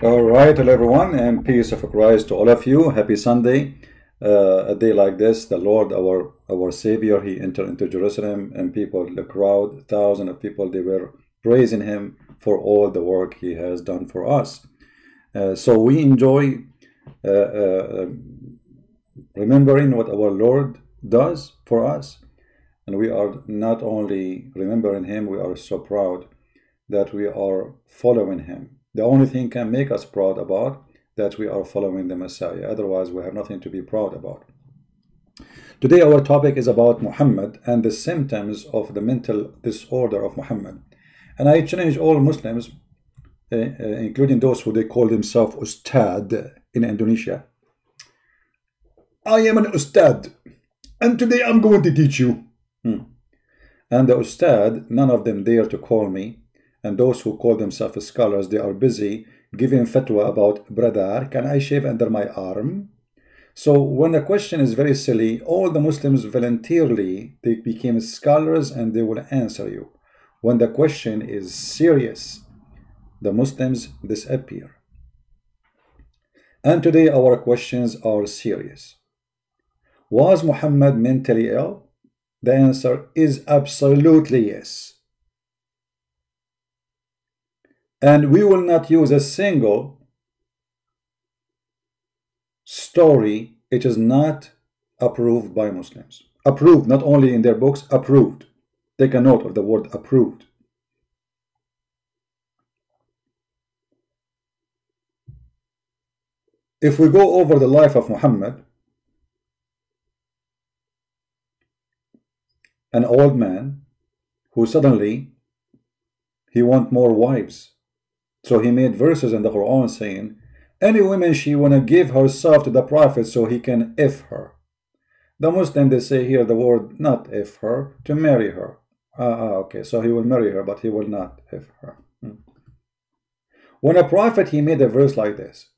All right, hello everyone, and peace of Christ to all of you. Happy Sunday. A day like this, the Lord, our Savior, He entered into Jerusalem, and people, the crowd, thousands of people, they were praising Him for all the work He has done for us. So we enjoy remembering what our Lord does for us, and we are not only remembering Him, we are so proud that we are following Him. The only thing can make us proud about that we are following the Messiah. Otherwise, we have nothing to be proud about. Today, our topic is about Muhammad and the symptoms of the mental disorder of Muhammad. And I challenge all Muslims, including those who they call themselves Ustad in Indonesia. I am an Ustad, and today I'm going to teach you. And the Ustad, none of them dare to call me. And those who call themselves scholars, they are busy giving fatwa about, brother, can I shave under my arm? So when the question is very silly, all the Muslims voluntarily, they became scholars and they will answer you. When the question is serious, the Muslims disappear. And today our questions are serious. Was Muhammad mentally ill? The answer is absolutely yes. And we will not use a single story. It is not approved by Muslims. Approved, not only in their books, approved. Take a note of the word approved. If we go over the life of Muhammad, an old man who suddenly he want more wives. So he made verses in the Quran saying, any woman she wanna give herself to the Prophet so he can F her. The Muslim, they say here the word not F her, to marry her. Okay, so he will marry her, but he will not F her. When a prophet, he made a verse like this.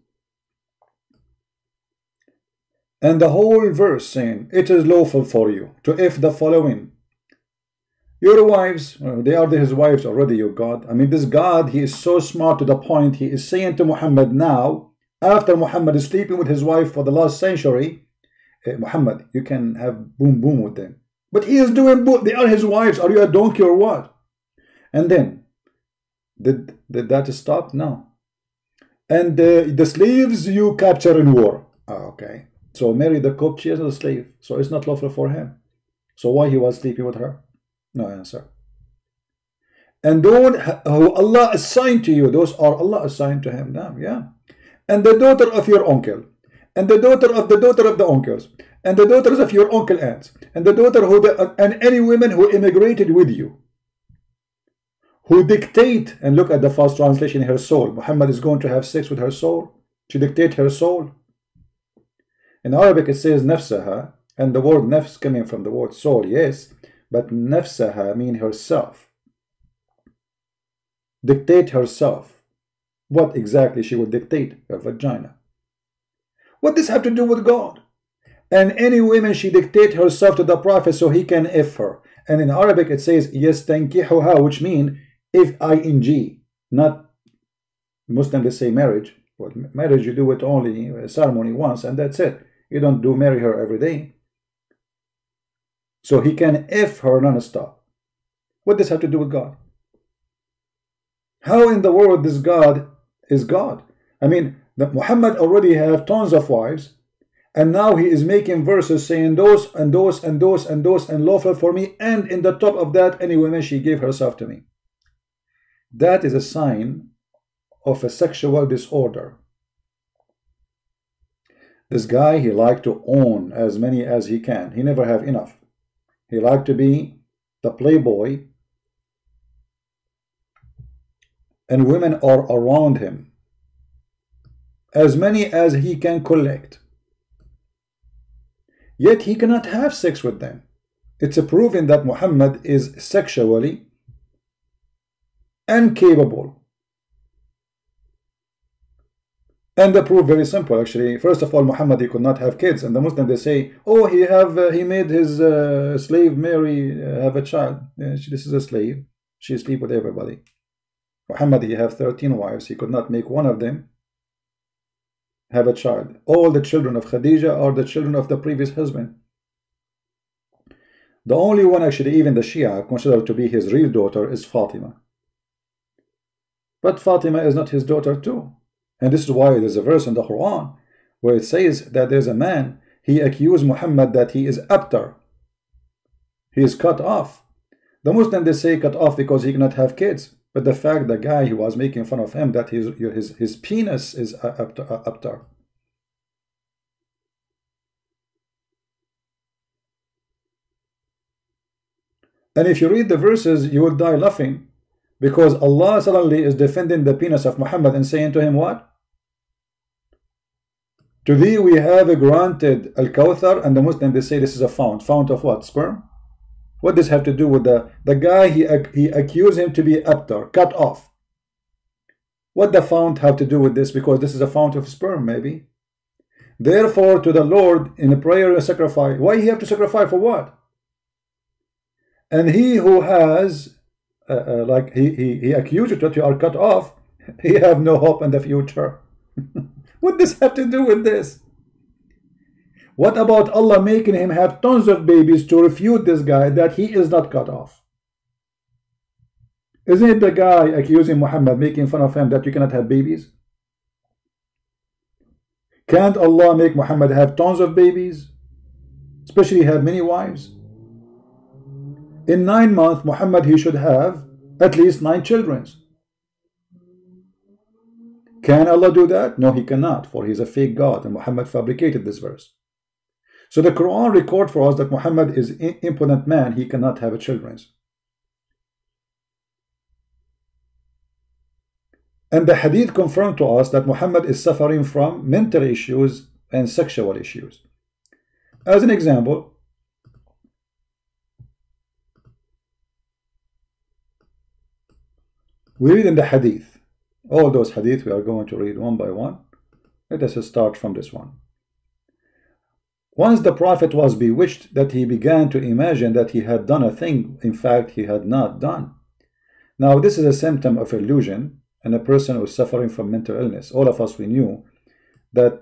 And the whole verse saying, it is lawful for you to F the following. Your wives, they are his wives already, your God. I mean, this God, he is so smart to the point, he is saying to Muhammad now, after Muhammad is sleeping with his wife for the last century, Muhammad, you can have boom boom with them. But he is doing boom, they are his wives. Are you a donkey or what? And then, did that stop? No. And the slaves you capture in war. Okay. So Mary the cook, she is not a slave. So it's not lawful for him. So why he was sleeping with her? No answer. And those who Allah assigned to you, those are Allah assigned to him now, yeah. And the daughter of your uncle, and the daughter of the uncles, and the daughters of your uncle aunts, and the daughter and any women who immigrated with you, who dictate, and look at the false translation, her soul. Muhammad is going to have sex with her soul, to dictate her soul. In Arabic it says nafsaha, and the word nafs coming from the word soul, yes. But nafsaha mean herself. Dictate herself. What exactly she would dictate? Her vagina. What does this have to do with God? And any woman she dictate herself to the Prophet so he can F her. And in Arabic it says yastankihuha, which mean F-I-N-G. Not Muslim, they say marriage. Well, marriage you do it only a ceremony once and that's it. You don't do marry her every day. So he can F her non-stop. What does this have to do with God? How in the world this God is God? I mean, Muhammad already have tons of wives, and now he is making verses saying those and those and those and those and lawful for me, and in the top of that, any woman she gave herself to me. That is a sign of a sexual disorder. This guy, he liked to own as many as he can. He never have enough. He liked to be the playboy, and women are around him, as many as he can collect. Yet he cannot have sex with them. It's proven that Muhammad is sexually incapable. And the proof very simple actually. First of all, Muhammad, he could not have kids, and the Muslim, they say, oh, he made his slave Mary have a child. This is a slave. She sleep with everybody. Muhammad, he have 13 wives. He could not make one of them have a child. All the children of Khadija are the children of the previous husband. The only one actually even the Shia considered to be his real daughter is Fatima. But Fatima is not his daughter too. And this is why there's a verse in the Quran where it says that there's a man, he accused Muhammad that he is abtar. He is cut off. The Muslims, they say cut off because he cannot have kids. But the fact the guy who was making fun of him that his penis is abtar. And if you read the verses, you will die laughing, because Allah suddenly is defending the penis of Muhammad and saying to him what? To thee we have granted Al-Kawthar, and the Muslims, they say this is a fount. Fount of what? Sperm? What does this have to do with the guy he accused him to be abtar, cut off? What the fount have to do with this? Because this is a fount of sperm, maybe. Therefore, to the Lord in a prayer and sacrifice. Why he have to sacrifice for what? And he who has, like he accused you that you are cut off, he have no hope in the future. What does this have to do with this? What about Allah making him have tons of babies to refute this guy that he is not cut off? Isn't it the guy accusing Muhammad, making fun of him that you cannot have babies? Can't Allah make Muhammad have tons of babies? Especially have many wives? In 9 months, Muhammad, he should have at least 9 children. Can Allah do that? No, he cannot, for he is a fake God, and Muhammad fabricated this verse. So the Quran records for us that Muhammad is an impotent man, he cannot have children. And the hadith confirmed to us that Muhammad is suffering from mental issues and sexual issues. As an example, we read in the hadith, all those hadith we are going to read one by one. Let us start from this one. Once the Prophet was bewitched that he began to imagine that he had done a thing, in fact, he had not done. Now, this is a symptom of illusion and a person who is suffering from mental illness. All of us, we knew that,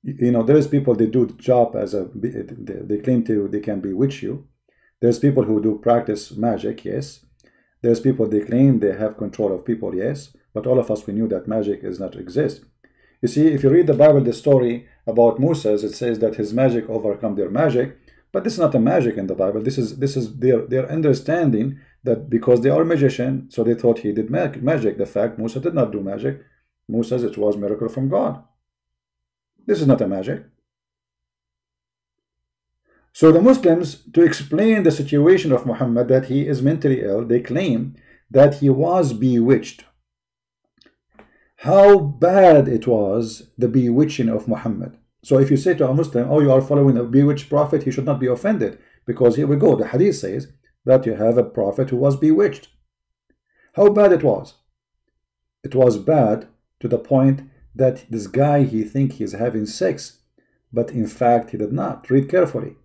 you know, there is people, they do job as a, they claim to, they can bewitch you. There's people who do practice magic, yes. There's people, they claim they have control of people, yes. But all of us, we knew that magic does not exist. You see, if you read the Bible, the story about Moses, it says that his magic overcome their magic. But this is not a magic in the Bible. This is their understanding that because they are magician, so they thought he did magic. The fact Moses did not do magic. Moses, it was miracle from God. This is not a magic. So the Muslims, to explain the situation of Muhammad, that he is mentally ill, they claim that he was bewitched. How bad it was, the bewitching of Muhammad. So if you say to a Muslim, oh, you are following a bewitched prophet, he should not be offended. Because here we go, the hadith says that you have a prophet who was bewitched. How bad it was? It was bad to the point that this guy, he thinks he's having sex, but in fact he did not. Read carefully.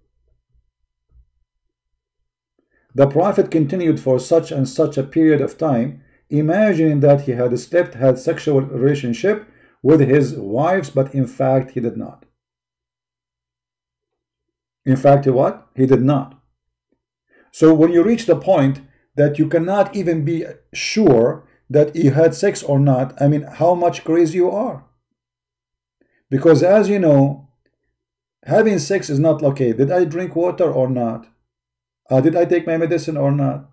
The prophet continued for such and such a period of time, imagining that he had slept, had sexual relationship with his wives, but in fact he did not. In fact, what? He did not. So when you reach the point that you cannot even be sure that you had sex or not, I mean, how much crazy you are. Because as you know, having sex is not okay. Did I drink water or not? Did I take my medicine or not?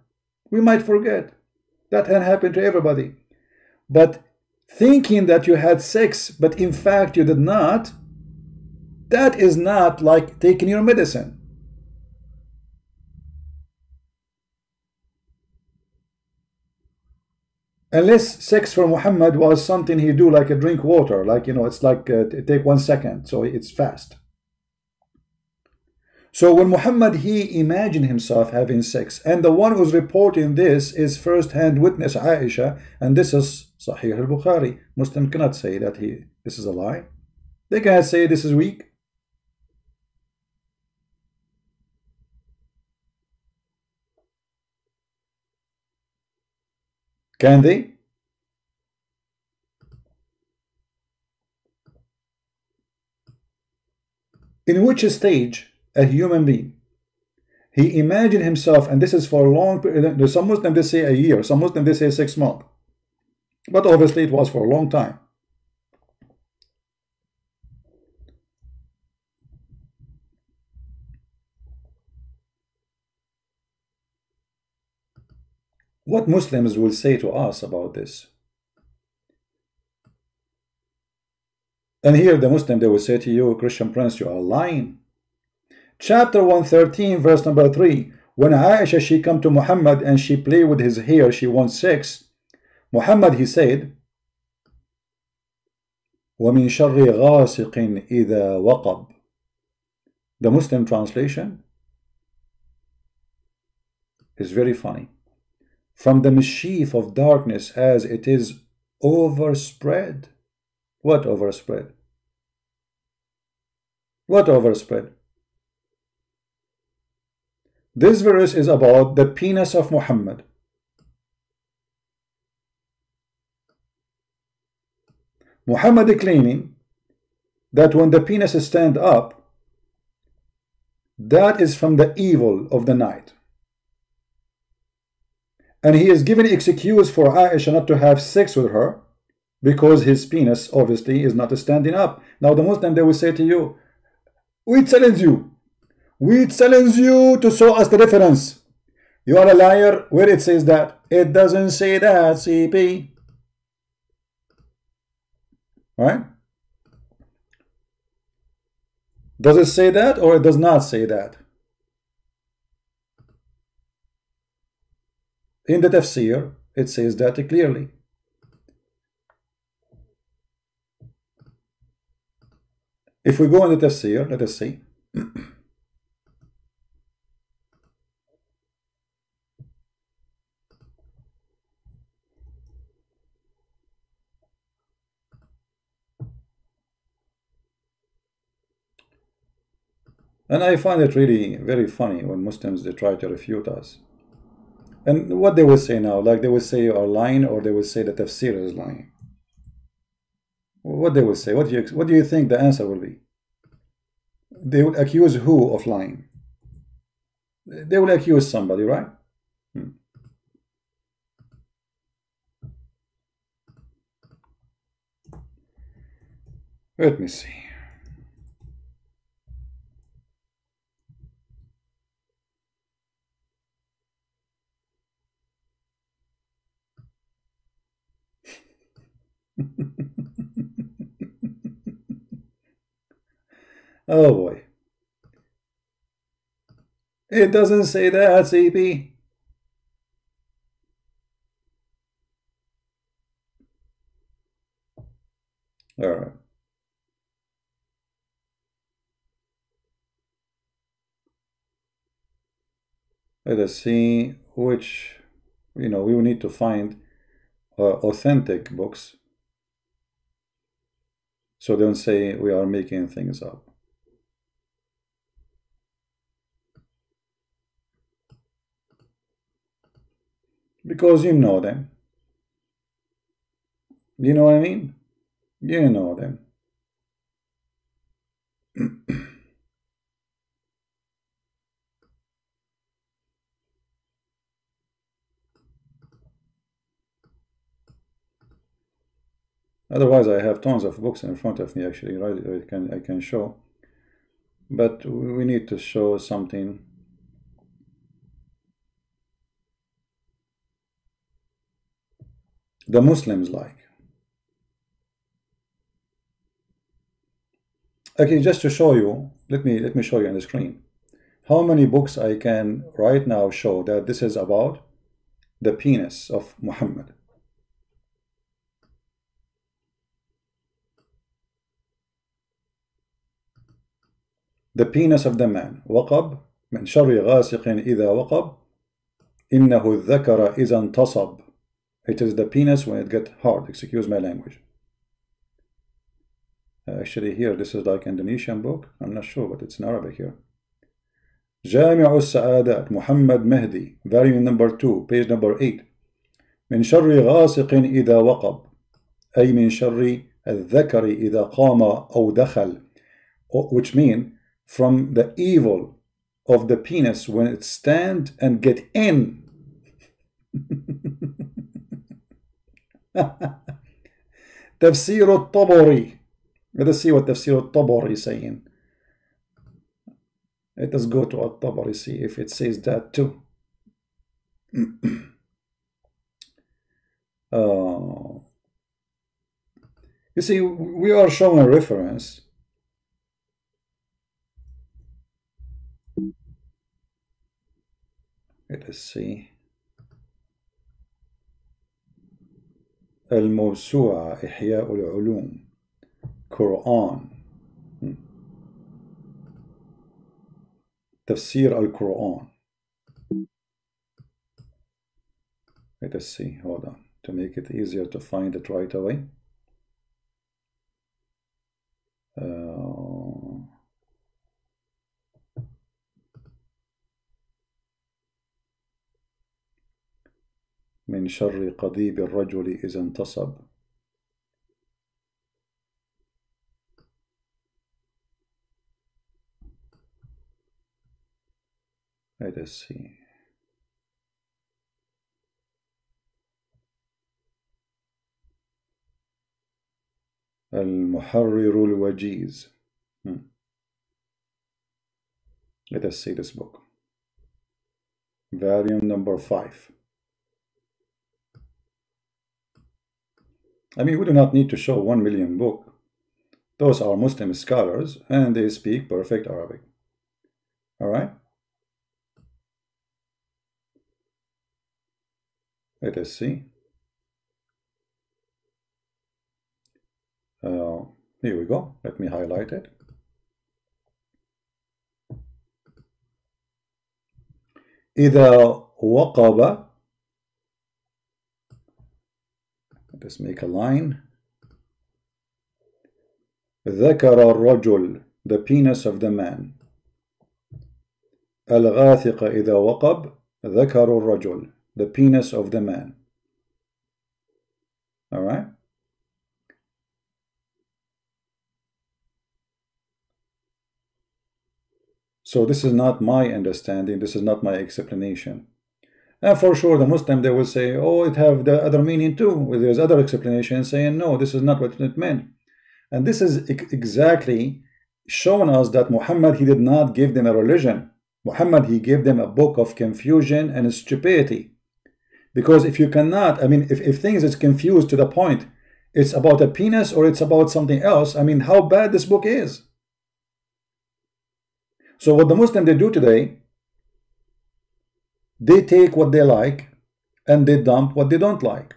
We might forget. That can happen to everybody. But thinking that you had sex, but in fact you did not, that is not like taking your medicine. Unless sex for Muhammad was something he do like a drink water, like, you know, it's like take 1 second, so it's fast. So when Muhammad, he imagined himself having sex, and the one who's reporting this is first-hand witness Aisha, and this is Sahih al-Bukhari. Muslim cannot say that this is a lie. They cannot say this is weak. Can they? In which stage a human being, he imagined himself, and this is for a long period. Some Muslims they say a year, some Muslims they say 6 months, but obviously it was for a long time. What Muslims will say to us about this? And here the Muslim, they will say to you, Christian Prince, you are lying. Chapter 113, verse number 3. When Aisha, she come to Muhammad and she play with his hair, she wants sex. Muhammad, he said, وَمِن شَرِّ غَاسِقٍ إِذَا وَقَبْ. The Muslim translation is very funny. From the mischief of darkness as it is overspread. What overspread? What overspread? This verse is about the penis of Muhammad. Muhammad claiming that when the penis stand up, that is from the evil of the night. And he is giving excuse for Aisha not to have sex with her because his penis obviously is not standing up. Now the Muslim, they will say to you, we challenge you. We challenge you to show us the reference. You are a liar where it says that. It doesn't say that, CP. Right? Does it say that or it does not say that? In the tafsir, it says that clearly. If we go in the tafsir, let us see. And I find it really very funny when Muslims, they try to refute us. And what they will say now, like they will say you are lying, or they will say that tafsir is lying. What they will say, what do you think the answer will be? They will accuse who of lying? They will accuse somebody, right? Let me see. Oh boy. It doesn't say that, CP. All right. Let us see which, we will need to find authentic books. So don't say we are making things up. Because you know them. You know what I mean? You know them. Otherwise, I have tons of books in front of me, actually, right? I can show. But we need to show something. The Muslims like. Okay, just to show you, let me show you on the screen how many books I can right now show that this is about the penis of Muhammad. The penis of the man. وقب من شر غاسق إذا وقب إنه الذكر إذا انتصب. It is the penis when it gets hard. Excuse my language. Actually here, this is like Indonesian book. I'm not sure, but it's in Arabic here. جامع السعادات محمد مهدي, volume number 2, page number 8. من شر غاسق إذا وقب, أي من شر الذكر إذا قام أو دخل, which mean from the evil of the penis when it stand and get in. تفسير الطبري. Let us see what تفسير الطبري is saying. Let us go to الطبري, see if it says that too. You see, we are showing a reference. Let us see. الموسوعة إحياء العلوم قرآن تفسير القرآن. Let us see, hold on, to make it easier to find it right away. من شر قضيب الرجل إذا انتصب. Let us see. المحرر الوجيز. Let us see this book. Volume number 5. I mean, we do not need to show 1 million book. Those are Muslim scholars and they speak perfect Arabic. All right? Let us see. Here we go. Let me highlight it. إذا وقب. Let's make a line. ذكر الرجل, the penis of the man. الغاثق إذا وقب. ذكر الرجل, the penis of the man. All right? So this is not my understanding, this is not my explanation. And for sure the Muslim, they will say, oh, it have the other meaning too. There's other explanation saying, no, this is not what it meant. And this is exactly showing us that Muhammad, he did not give them a religion. Muhammad, he gave them a book of confusion and stupidity. Because if you cannot, I mean, if things is confused to the point, it's about a penis or it's about something else, I mean, how bad this book is. So what the Muslim they do today, they take what they like and they dump what they don't like.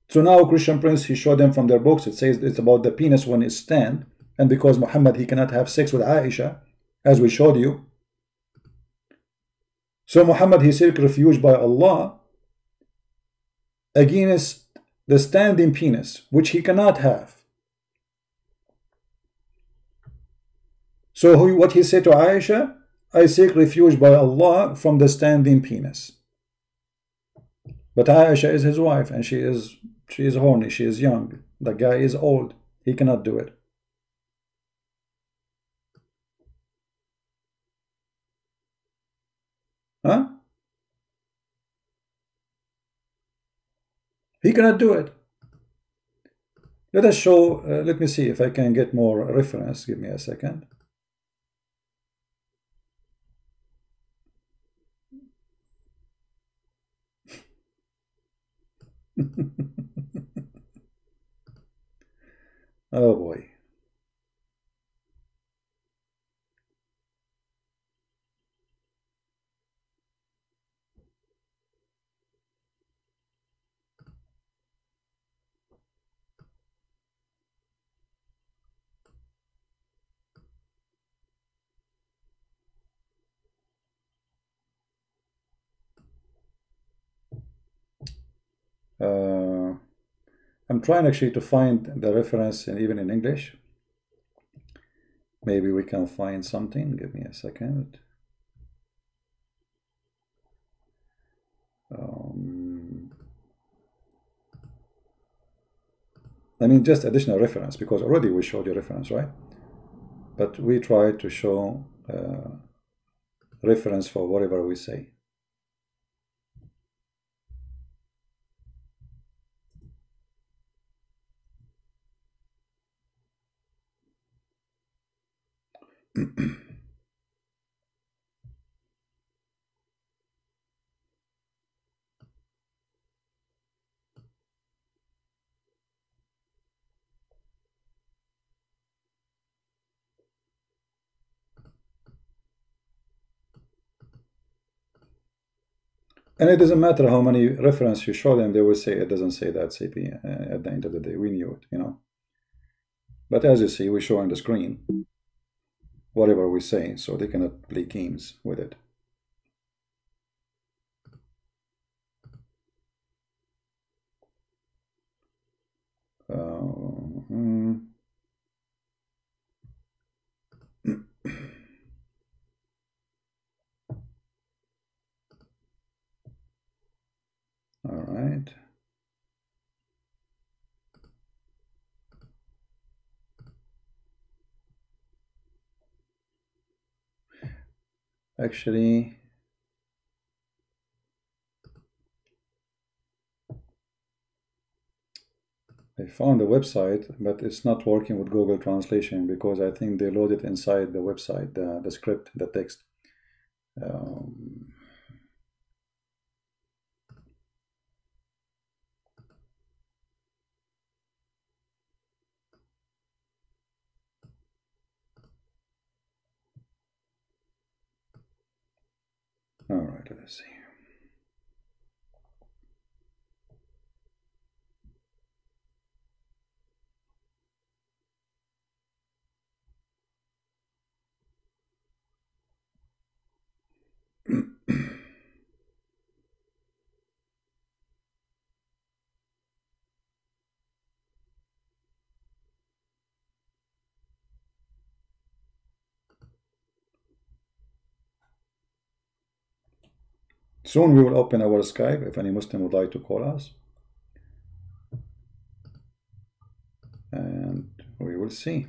So now Christian Prince, he showed them from their books, it says it's about the penis when it stand, and because Muhammad, he cannot have sex with Aisha, as we showed you. So Muhammad, he seek refuge by Allah against the standing penis, which he cannot have. So what he said to Aisha, I seek refuge by Allah from the standing penis. But Aisha is his wife and she is horny, she is young. The guy is old, he cannot do it. Huh? He cannot do it. Let us show, let me see if I can get more reference. Give me a second. Oh boy. I'm trying actually to find the reference even in English. Maybe we can find something. Give me a second. I mean, just additional reference, because already we showed you reference, right? but we try to show reference for whatever we say. And it doesn't matter how many references you show them, they will say it doesn't say that CP. At the end of the day, we knew it, you know. But as you see, we show on the screen whatever we say, so they cannot play games with it. All right. Actually, I found the website, but it's not working with Google Translation because I think they load it inside the website, the script, the text. All right, let's see. Soon we will open our Skype if any Muslim would like to call us. And we will see.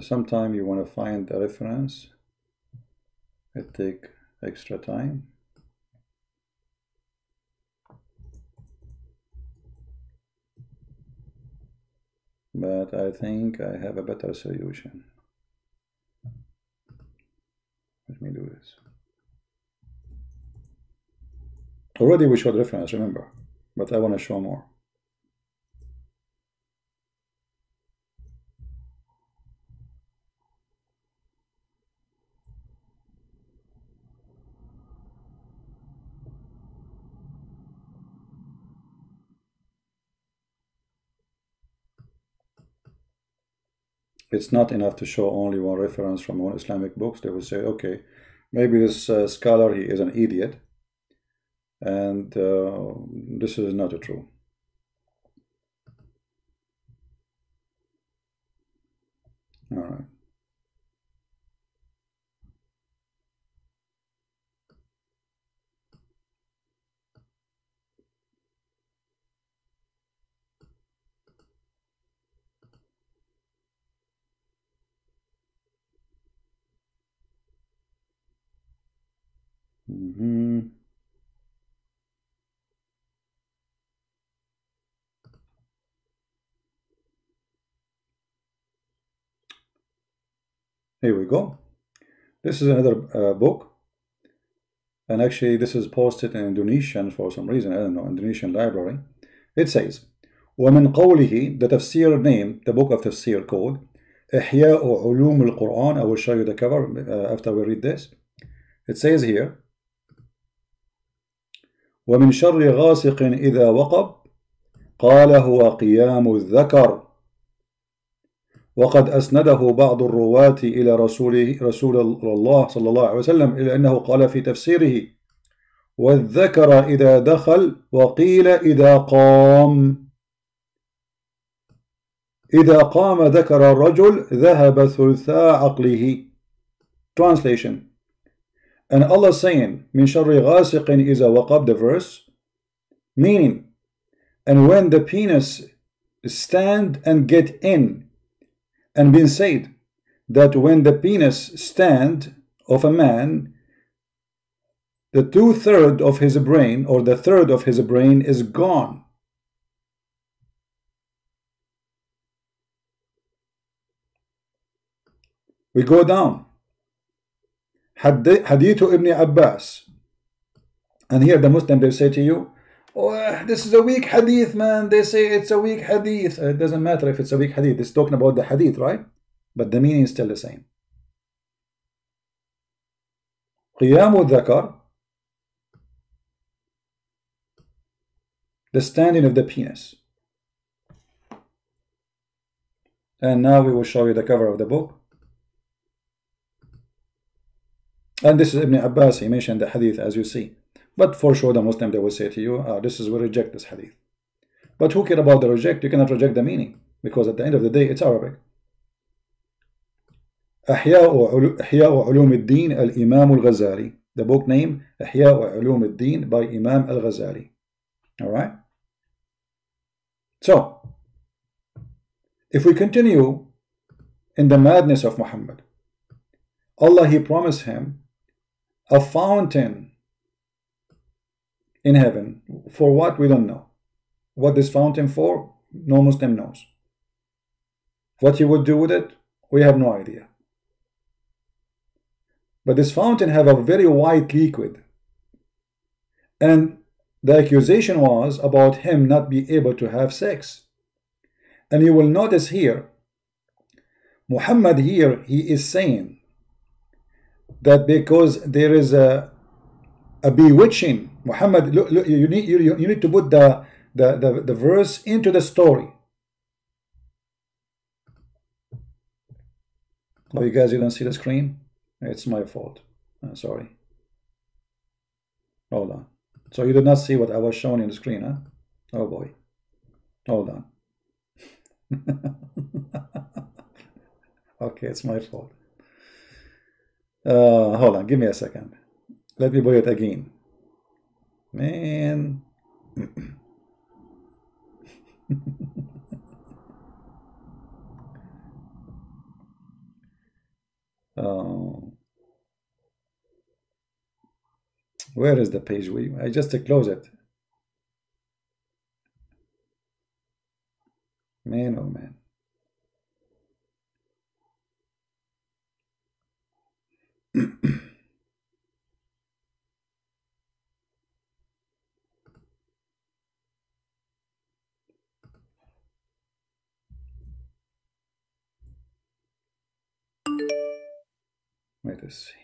Sometime you want to find a reference, it take extra time. But I think I have a better solution. Let me do this. Already we showed reference, remember, but I want to show more. It's not enough to show only one reference from one Islamic books. They will say, okay, maybe this scholar, he is an idiot, and this is not true. All right. Here we go. This is another book, and actually this is posted in Indonesian for some reason. I don't know, Indonesian library. It says, ومن قوله, the tafsir name, the book of tafsir called إحياء علوم القرآن. I will show you the cover after we read this. It says here, ومن شر غاسق إذا وقب قال هو قيام الذكر وقد أسنده بعض الرواة إلى رسول الله صلى الله عليه وسلم إلى أنه قال في تفسيره والذكر إذا دخل وقيل إذا قام. إذا قام ذكر الرجل ذهب ثلثا عقله. Translation. And Allah saying من شر غاسق إذا وقب, the verse, meaning, and when the penis stand and get in, and been said that when the penis stand of a man, the 2/3 of his brain, or the third of his brain, is gone. We go down. Hadith Ibn Abbas. And here the Muslim, they say to you, oh, this is a weak hadith, man. They say it's a weak hadith. It doesn't matter if it's a weak hadith. It's talking about the hadith, right? But the meaning is still the same. قيام الذكر, the standing of the penis. And now we will show you the cover of the book. And this is Ibn Abbas. He mentioned the hadith, as you see. But for sure the Muslim, they will say to you, we reject this hadith. But who care about the reject? You cannot reject the meaning, because at the end of the day it's Arabic. إحياء علوم الدين الإمام الغزالي. The book name إحياء علوم الدين by Imam al-Ghazali. Alright? So, if we continue in the madness of Muhammad, Allah, He promised him a fountain in heaven. For what? We don't know. What this fountain for? No Muslim knows. What He would do with it? We have no idea. But this fountain have a very white liquid. And the accusation was about him not be able to have sex. And you will notice here, Muhammad here, he is saying that because there is a bewitching. Muhammad, look, you need to put the verse into the story. Oh, you guys, you don't see the screen? It's my fault. Sorry. Hold on. So you did not see what I was showing in the screen, huh? Oh boy. Hold on. Okay, it's my fault. Hold on, give me a second. Let me put it again. Man. Where is the page? I just close it. Man, oh man. Let us see.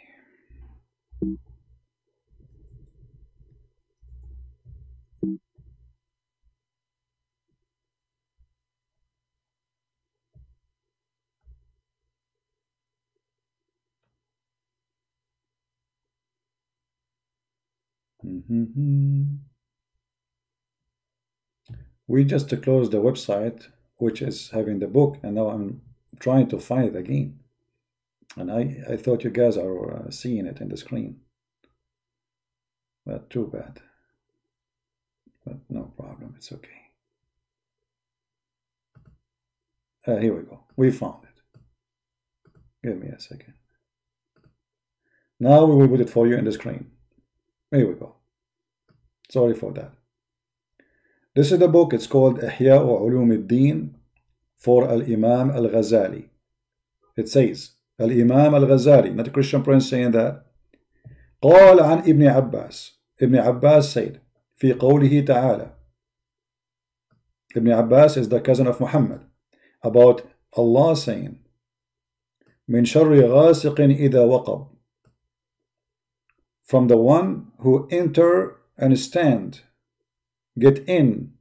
We just closed the website, which is having the book, and now I'm trying to find it again. And I thought you guys are seeing it in the screen. But too bad. But no problem, it's okay. Here we go. We found it. Give me a second. Now we will put it for you in the screen. Here we go. Sorry for that. This is the book. It's called إحياء علوم الدين for Al-Imam al-Ghazali. It says, Al-Imam al-Ghazali, not a Christian Prince saying that. قال عن ابن عباس. Ibn Abbas said, في قوله تعالى. Ibn Abbas is the cousin of Muhammad. About Allah saying, من شر غاسق إذا وقب. From the one who enter and stand, get in.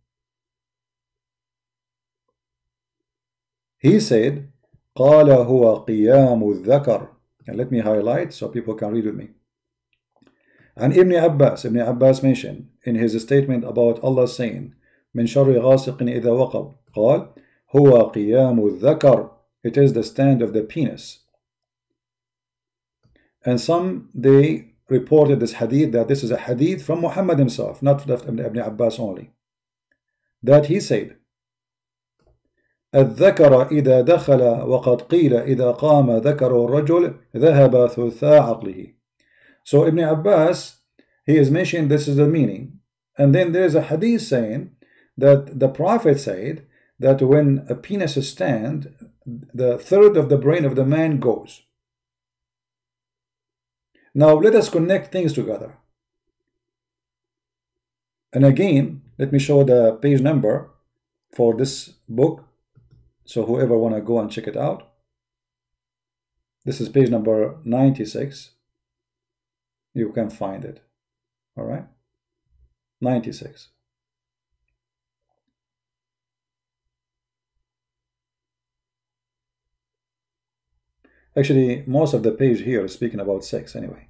He said, قال هو قيام الذكر. And let me highlight so people can read with me. And Ibn Abbas mentioned in his statement about Allah saying من شر غاسق إذا وقب قال هو قيام الذكر. It is the stand of the penis. And some they reported this hadith that this is a hadith from Muhammad himself, not from Ibn Abbas only, that he said الذكر إذا دخل وقد قيل إذا قام ذكر الرجل ذهب ثلثاء عقله. So Ibn Abbas, he is mentioning this is the meaning, and then there is a hadith saying that the Prophet said that when a penis stands, the third of the brain of the man goes. Now let us connect things together. And again, let me show the page number for this book, so whoever want to go and check it out. This is page number 96. You can find it. All right, 96. Actually, most of the page here is speaking about sex anyway.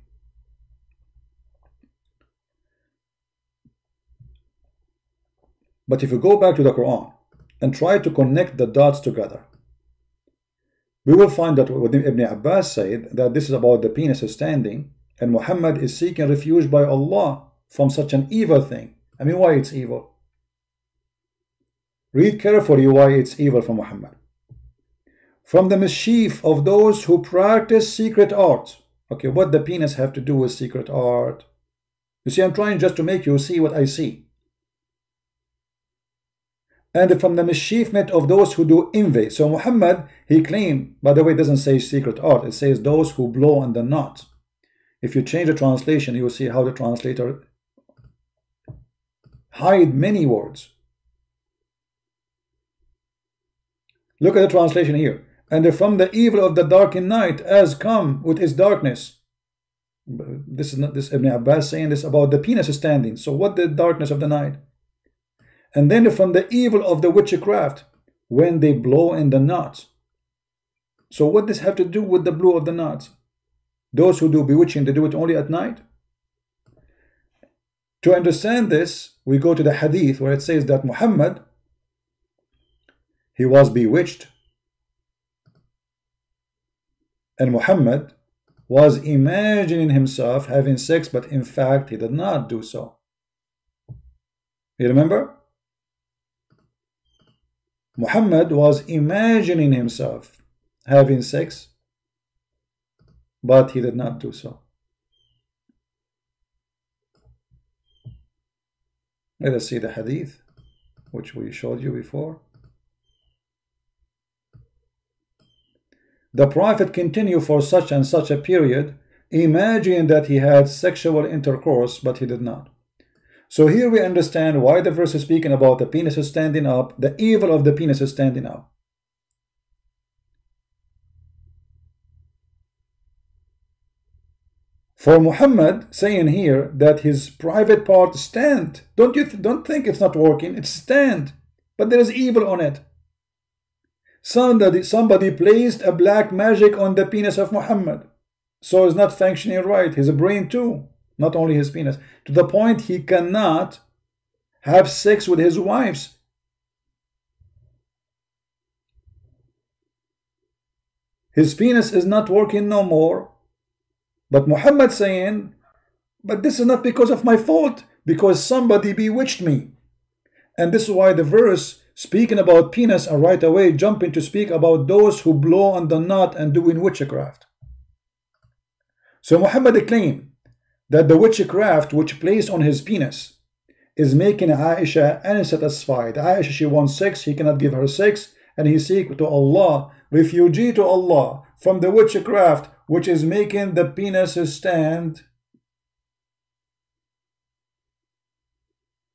But if you go back to the Quran and try to connect the dots together, we will find that what Ibn Abbas said, that this is about the penis standing, and Muhammad is seeking refuge by Allah from such an evil thing. I mean, why it's evil? Read carefully why it's evil for Muhammad. From the mischief of those who practice secret art. Okay, what the penis have to do with secret art? You see, I'm trying just to make you see what I see. And from the mischievement of those who do envy. So Muhammad, he claimed, by the way, it doesn't say secret art, it says those who blow on the knot. If you change the translation, you will see how the translator hide many words. Look at the translation here. And from the evil of the darkened night as come with its darkness. This is not this Ibn Abbas saying this about the penis standing. So what the darkness of the night? And then from the evil of the witchcraft when they blow in the knots. So what does this have to do with the blow of the knots? Those who do bewitching, they do it only at night. To understand this, we go to the hadith where it says that Muhammad, he was bewitched, and Muhammad was imagining himself having sex, but in fact he did not do so. You remember? Muhammad was imagining himself having sex, but he did not do so. Let us see the hadith which we showed you before. The Prophet continued for such and such a period, imagining that he had sexual intercourse, but he did not. So here we understand why the verse is speaking about the penis standing up, the evil of the penis standing up. For Muhammad saying here that his private part stand, don't think it's not working, it's stand, but there is evil on it. Somebody placed a black magic on the penis of Muhammad, so it's not functioning right. His brain too, not only his penis, to the point he cannot have sex with his wives. His penis is not working no more. But Muhammad saying, but this is not because of my fault, because somebody bewitched me. And this is why the verse speaking about penis and right away jumping to speak about those who blow on the knot and doing witchcraft. So Muhammad claimed that the witchcraft which placed on his penis is making Aisha unsatisfied. Aisha, she wants sex, he cannot give her sex, and he seek to Allah, refugee to Allah from the witchcraft which is making the penis stand,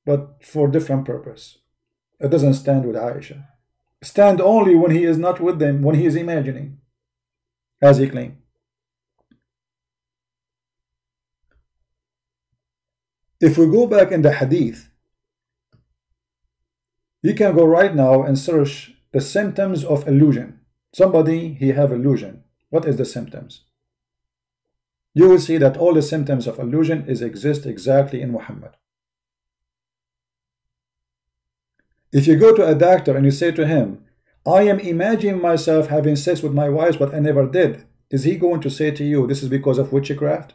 but for different purpose. It doesn't stand with Aisha. Stand only when he is not with them, when he is imagining, as he claimed. If we go back in the hadith, you can go right now and search the symptoms of illusion. Somebody, he have illusion. What is the symptoms? You will see that all the symptoms of illusion exist exactly in Muhammad. If you go to a doctor and you say to him, I am imagining myself having sex with my wife, but I never did, is he going to say to you, this is because of witchcraft?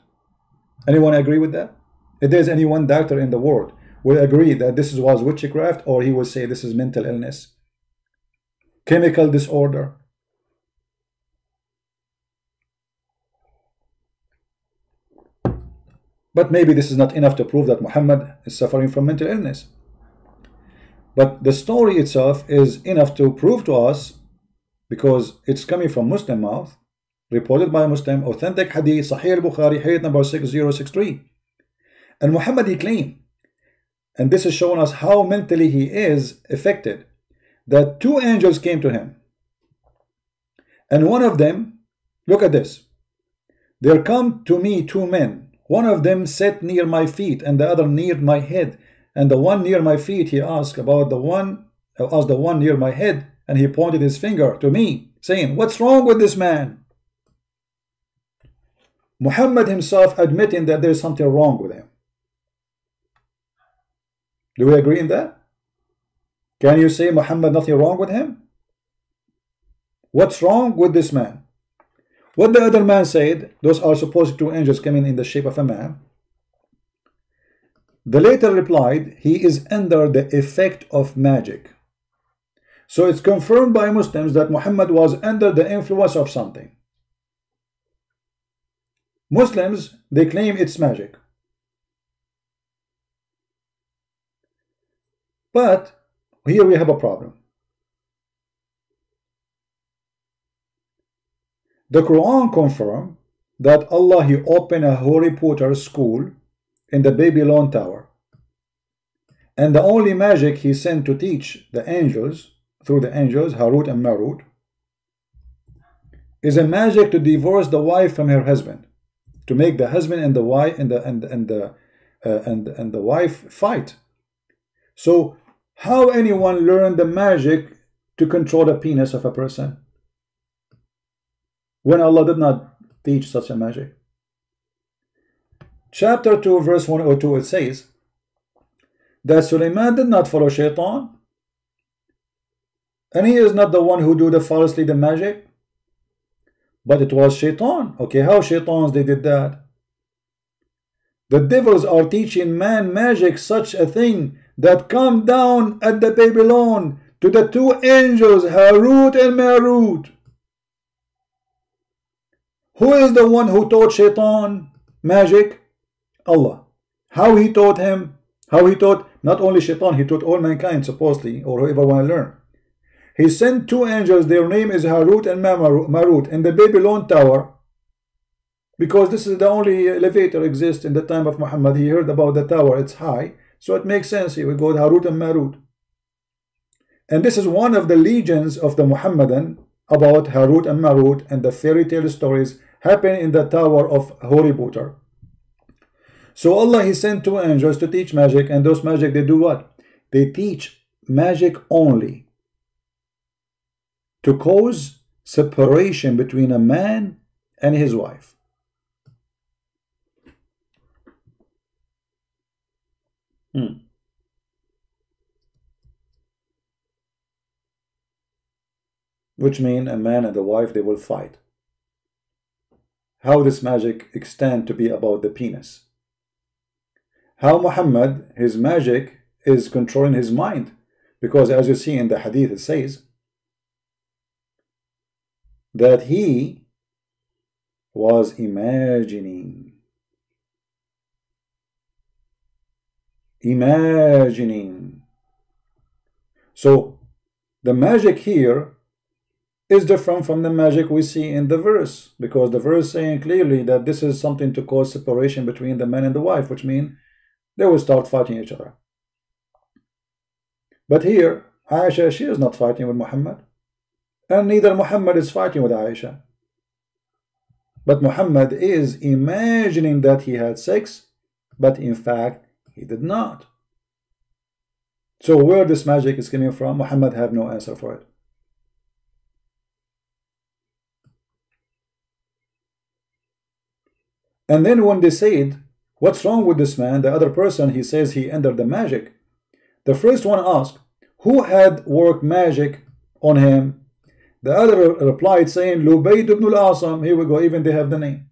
Anyone agree with that? If there's any one doctor in the world will agree that this was witchcraft, or he will say this is mental illness, chemical disorder. But maybe this is not enough to prove that Muhammad is suffering from mental illness. But the story itself is enough to prove to us, because it's coming from Muslim mouth, reported by Muslim, authentic hadith, Sahih al-Bukhari, hadith number 6063. And Muhammad, he claimed, and this is showing us how mentally he is affected, that two angels came to him. And one of them, look at this, there come to me two men. One of them sat near my feet, and the other near my head. And the one near my feet, he asked the one near my head, and he pointed his finger to me, saying, what's wrong with this man? Muhammad himself admitting that there is something wrong with him. Do we agree in that? Can you say Muhammad nothing wrong with him? What's wrong with this man? What the other man said, those are supposed two angels coming in the shape of a man. The later replied, he is under the effect of magic. So it's confirmed by Muslims that Muhammad was under the influence of something. Muslims, they claim it's magic. But here we have a problem. The Quran confirms that Allah, he opened a Harry Potter school in the Babylon Tower. And the only magic he sent to teach the angels, through the angels, Harut and Marut, is a magic to divorce the wife from her husband, to make the husband and the wife and the wife fight. So how anyone learned the magic to control the penis of a person when Allah did not teach such a magic? Chapter 2 verse 102, it says that Sulaiman did not follow Shaitan, and he is not the one who do the falsely the magic, but it was Shaitan. Okay, how Shaitans they did that? The devils are teaching man magic, such a thing that come down at the Babylon to the two angels Harut and Marut. Who is the one who taught Shaitan magic? Allah. How he taught him? How he taught not only Shaitan, he taught all mankind supposedly, or whoever want to learn. He sent two angels, their name is Harut and Marut, in the Babylon Tower, because this is the only elevator exists in the time of Muhammad. He heard about the tower, it's high, so it makes sense. He would go to Harut and Marut. And this is one of the legends of the Muhammadan about Harut and Marut, and the fairy tale stories happen in the tower of Harry Potter. So Allah, he sent two angels to teach magic, and those magic, they do what? They teach magic only to cause separation between a man and his wife. Which mean a man and a wife, they will fight. How this magic extend to be about the penis? How Muhammad, his magic is controlling his mind? Because as you see in the hadith, it says that he was imagining. So the magic here is different from the magic we see in the verse, because the verse saying clearly that this is something to cause separation between the man and the wife, which means they will start fighting each other. But here Aisha, she is not fighting with Muhammad, and neither Muhammad is fighting with Aisha, but Muhammad is imagining that he had sex, but in fact he did not. So where this magic is coming from, Muhammad have no answer for it. And then when they said, what's wrong with this man? The other person, he says he entered the magic. The first one asked, who had worked magic on him? The other replied saying, Lubayd ibn al-Asam. Here we go, even they have the name.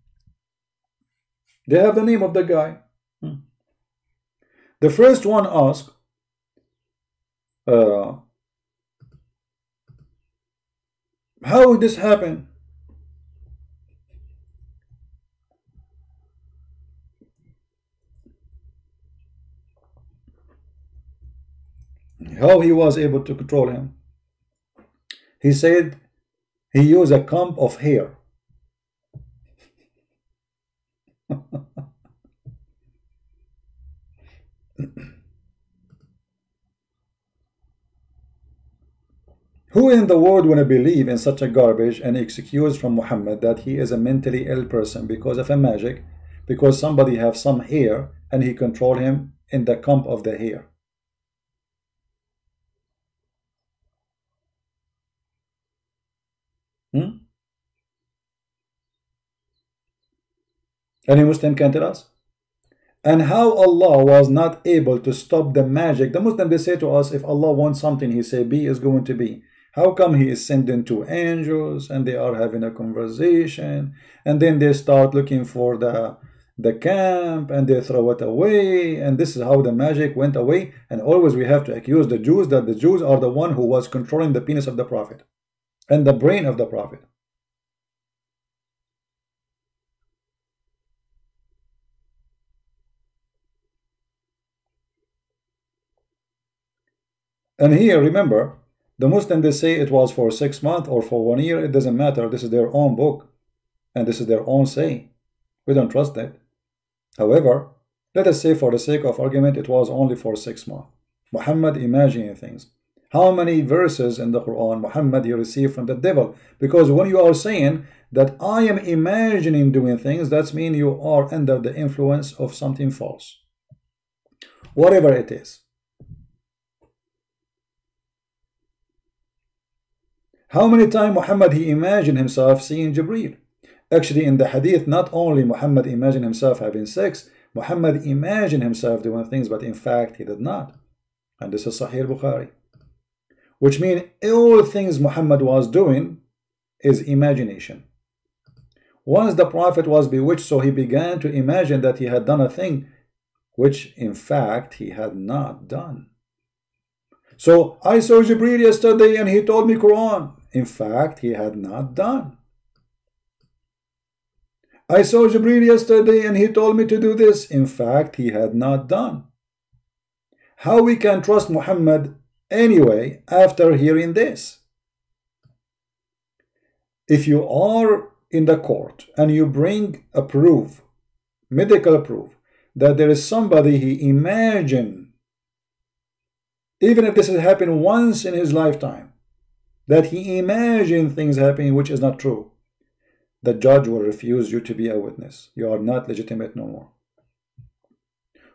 They have the name of the guy. The first one asked, how did this happen? How he was able to control him? He said he used a comb of hair. Who in the world want to believe in such a garbage and excuse from Muhammad that he is a mentally ill person because of a magic, because somebody have some hair and he control him in the comb of the hair? Any Muslim can tell us? And how Allah was not able to stop the magic? The Muslim, they say to us, if Allah wants something, he say be is going to be. How come he is sending two angels and they are having a conversation, and then they start looking for the camp and they throw it away, and this is how the magic went away? And always we have to accuse the Jews that the Jews are the one who was controlling the penis of the Prophet and the brain of the Prophet. And here, remember, the Muslims, they say it was for 6 months or for 1 year. It doesn't matter. This is their own book and this is their own say. We don't trust that. However, let us say for the sake of argument it was only for 6 months. Muhammad imagining things. How many verses in the Quran Muhammad he received from the devil? Because when you are saying that I am imagining doing things, that means you are under the influence of something false, whatever it is. How many times Muhammad he imagined himself seeing Jibreel? Actually, in the hadith, not only Muhammad imagined himself having sex, Muhammad imagined himself doing things, but in fact he did not. And this is Sahih Bukhari. Which means all things Muhammad was doing is imagination. Once the Prophet was bewitched, so he began to imagine that he had done a thing which in fact he had not done. So I saw Jibreel yesterday and he told me Quran. In fact, he had not done. I saw Jibreel yesterday and he told me to do this. In fact, he had not done. How we can trust Muhammad anyway after hearing this? If you are in the court and you bring a proof, medical proof, that there is somebody he imagined, even if this has happened once in his lifetime, that he imagined things happening which is not true, the judge will refuse you to be a witness. You are not legitimate no more.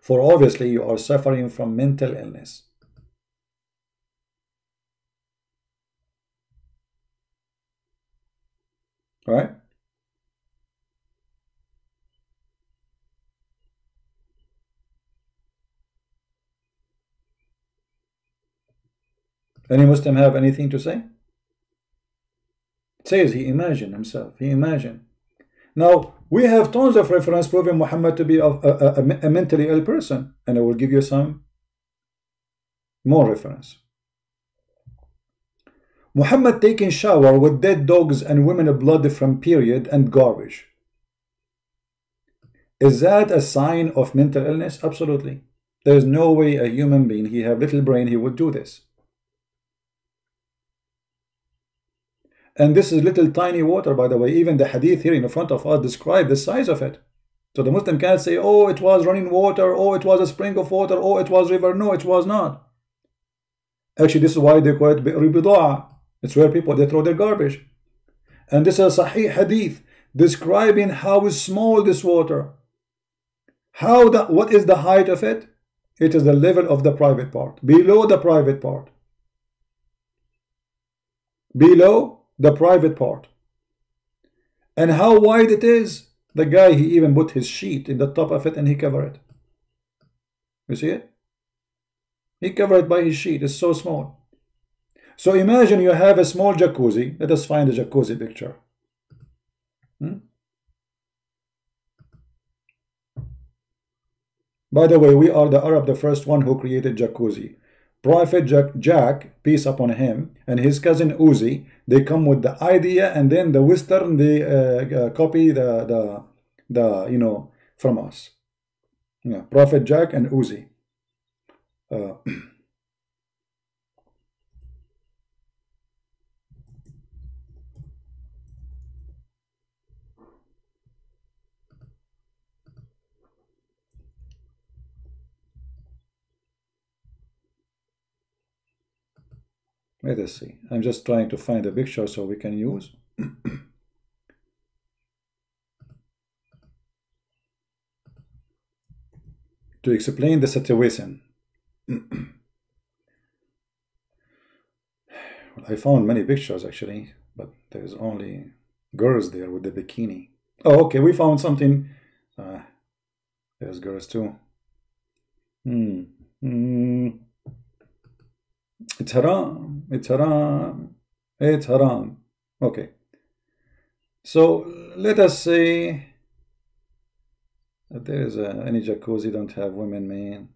For obviously you are suffering from mental illness. Right? Any Muslim have anything to say? It says he imagined himself. He imagined. Now, we have tons of reference proving Muhammad to be a mentally ill person. And I will give you some more reference. Muhammad taking shower with dead dogs and women blood from period and garbage. Is that a sign of mental illness? Absolutely. There is no way a human being, he have little brain, he would do this. And this is little tiny water, by the way. Even the hadith here in front of us describe the size of it. So the Muslim can't say, oh, it was running water, oh, it was a spring of water, oh, it was river. No, it was not. Actually, this is why they call it bi'r bida'a. It's where people, they throw their garbage. And this is a Sahih hadith describing how small this water. What is the height of it? It is the level of the private part, below the private part. Below the private part. And how wide it is? The guy, he even put his sheet in the top of it and he covered it. You see it? He covered it by his sheet. It's so small. So imagine you have a small jacuzzi. Let us find the jacuzzi picture. By the way, we are the Arab, the first one who created jacuzzi. Prophet Jack, peace upon him, and his cousin Uzi, they come with the idea, and then the Western, they copy the you know, from us. Yeah, Prophet Jack and Uzi. Let us see. I'm just trying to find a picture so we can use. To explain the situation. I found many pictures actually, but there's only girls there with the bikini. Oh, okay, we found something. There's girls too. It's haram. It's haram. It's haram. Okay. So let us say that there is any jacuzzi don't have women, man.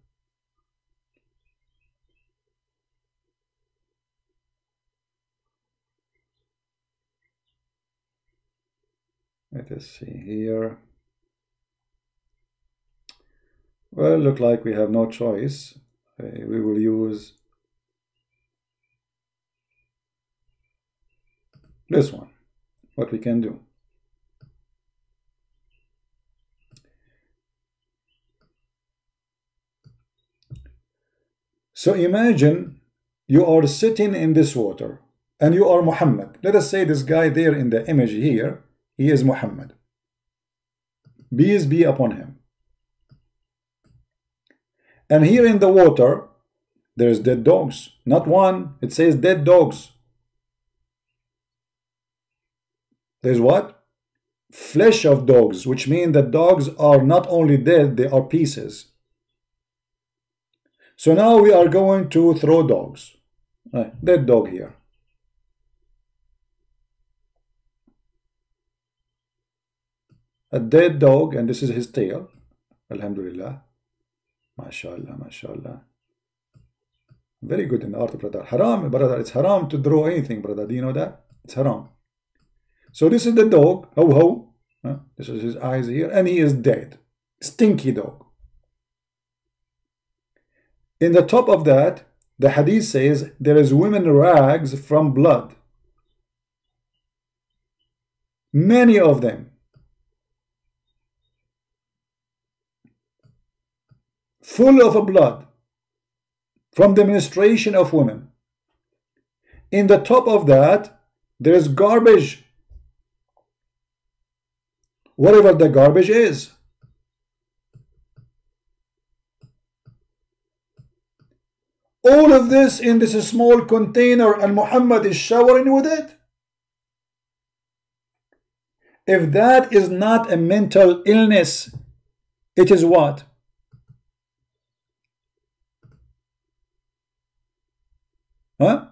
Let us see here. Well, look like we have no choice. We will use this one. What we can do. So imagine you are sitting in this water and you are Muhammad. Let us say this guy there in the image here, he is Muhammad. Peace be upon him. And here in the water, there's dead dogs. Not one, it says dead dogs. There's what? Flesh of dogs, which means that dogs are not only dead, they are pieces. So now we are going to throw dogs. Dead dog here. A dead dog, and this is his tail. Alhamdulillah. MashaAllah, MashaAllah. Very good in the art, brother. Haram, brother. It's haram to draw anything, brother. Do you know that? It's haram. So this is the dog. Ho ho. This is his eyes here, and he is dead. Stinky dog. In the top of that, the hadith says there is women rags from blood. Many of them. Full of blood from the menstruation of women. In the top of that, there is garbage. Whatever the garbage is. All of this in this small container, and Muhammad is showering with it. If that is not a mental illness, it is what? Huh?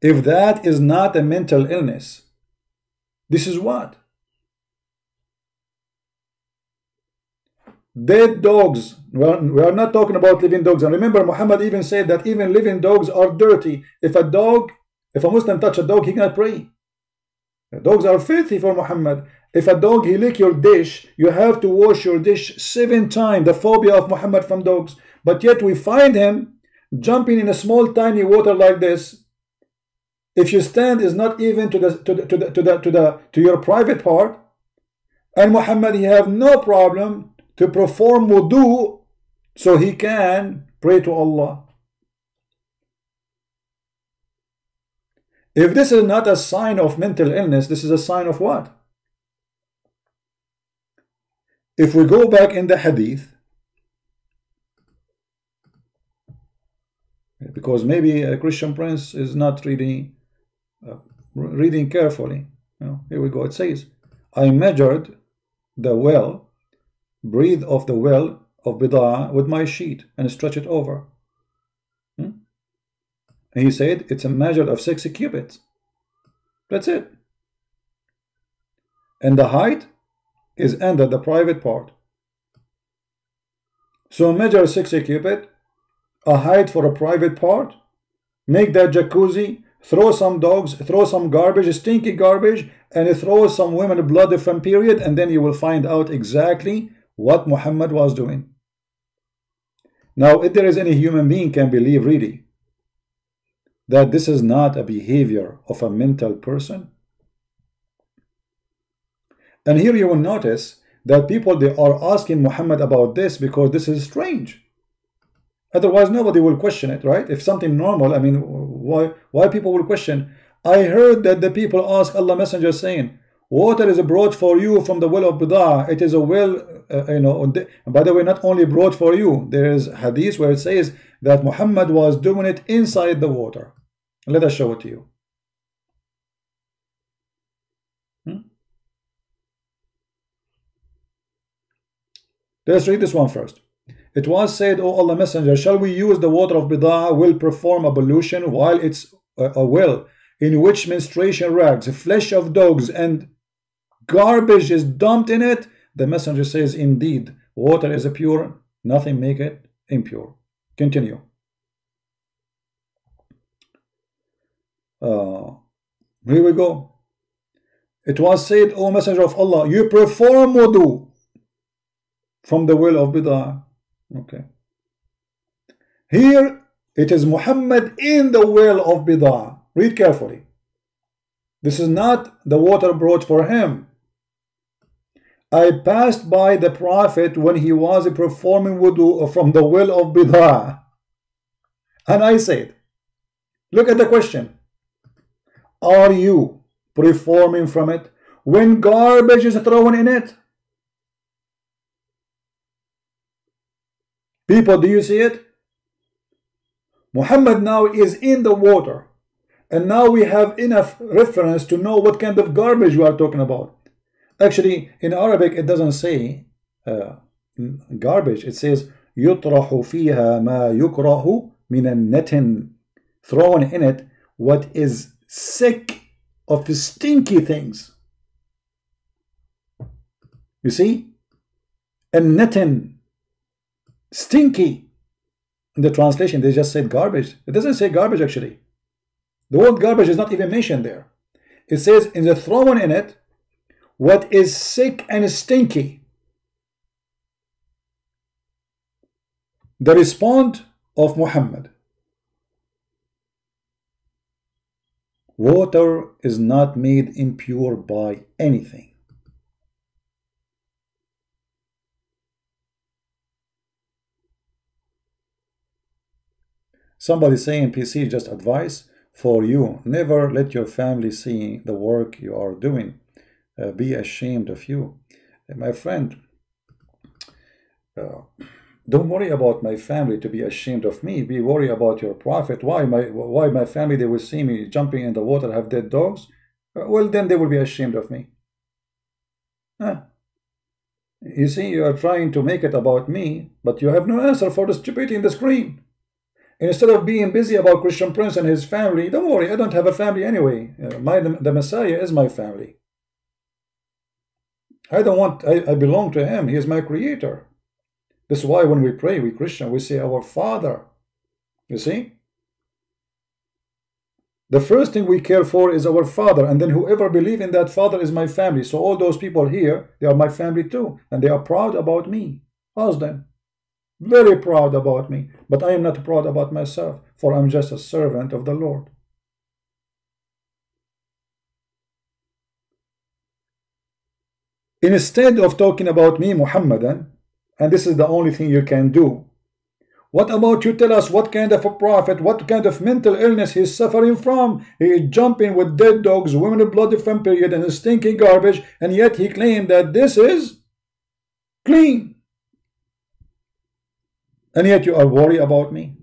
If that is not a mental illness, this is what? Dead dogs. Well, we are not talking about living dogs. And remember, Muhammad even said that even living dogs are dirty. If a Muslim touch a dog, he cannot pray. The dogs are filthy for Muhammad. If a dog, he lick your dish, you have to wash your dish 7 times. The phobia of Muhammad from dogs. But yet we find him jumping in a small tiny water like this. If you stand is not even to your private part. And Muhammad, he have no problem to perform wudu so he can pray to Allah. If this is not a sign of mental illness, this is a sign of what? If we go back in the hadith, because maybe a Christian Prince is not reading carefully. Here we go. It says, I measured the well, breathe off the well of bid'ah with my sheet and stretch it over. And he said it's a measure of 6 cubits. That's it. And the height is under the private part. So measure 6 cubit, a height for a private part, make that jacuzzi, throw some dogs, throw some garbage, stinky garbage, and throw some women blood from period, and then you will find out exactly what Muhammad was doing. Now, if there is any human being can believe really that this is not a behavior of a mental person. And here you will notice that people, they are asking Muhammad about this because this is strange. Otherwise nobody will question it, right? If something normal, I mean, why people will question? I heard that the people ask Allah Messenger saying, water is brought for you from the well of bid'ah. It is a well, and by the way, not only brought for you, there is hadith where it says that Muhammad was doing it inside the water. Let us show it to you. Let's read this one first. It was said, O Allah Messenger, shall we use the water of bid'ah will perform ablution while it's a well in which menstruation rags, flesh of dogs, and garbage is dumped in it? The Messenger says, indeed, water is pure, nothing make it impure. Continue. Here we go. It was said, O Messenger of Allah, you perform wudu from the well of bid'ah. Okay. Here it is Muhammad in the well of bid'ah. Read carefully. This is not the water brought for him. I passed by the Prophet when he was performing wudu from the well of bid'ah, and I said, look at the question. Are you performing from it when garbage is thrown in it? People, do you see it? Muhammad now is in the water, and now we have enough reference to know what kind of garbage we are talking about. Actually, in Arabic it doesn't say garbage. It says يطرح فيها ما يكره من النتن, thrown in it what is sick of stinky things. You see? النتن, stinky. In the translation they just said garbage. It doesn't say garbage actually. The word garbage is not even mentioned there. It says in the thrown in it what is sick and stinky. The response of Muhammad: water is not made impure by anything. Somebody saying, PC, just advice for you. Never let your family see the work you are doing. Be ashamed of you. My friend, don't worry about my family to be ashamed of me. Be worried about your Prophet. Why my family, they will see me jumping in the water, have dead dogs? Well, then they will be ashamed of me. You see, you are trying to make it about me, but you have no answer for the stupidity in the screen. Instead of being busy about Christian Prince and his family, don't worry, I don't have a family anyway. The Messiah is my family. I belong to him. He is my creator. This is why when we pray, we Christian, we say our Father. You see? The first thing we care for is our Father, and then whoever believes in that Father is my family. So all those people here, they are my family too, and they are proud about me. Ask them. Very proud about me, but I am not proud about myself, for I'm just a servant of the Lord. Instead of talking about me, Muhammadan, and this is the only thing you can do, what about you tell us what kind of a prophet, what kind of mental illness he's suffering from? He is jumping with dead dogs, women of blood from period, and stinking garbage, and yet he claimed that this is clean. And yet you are worried about me.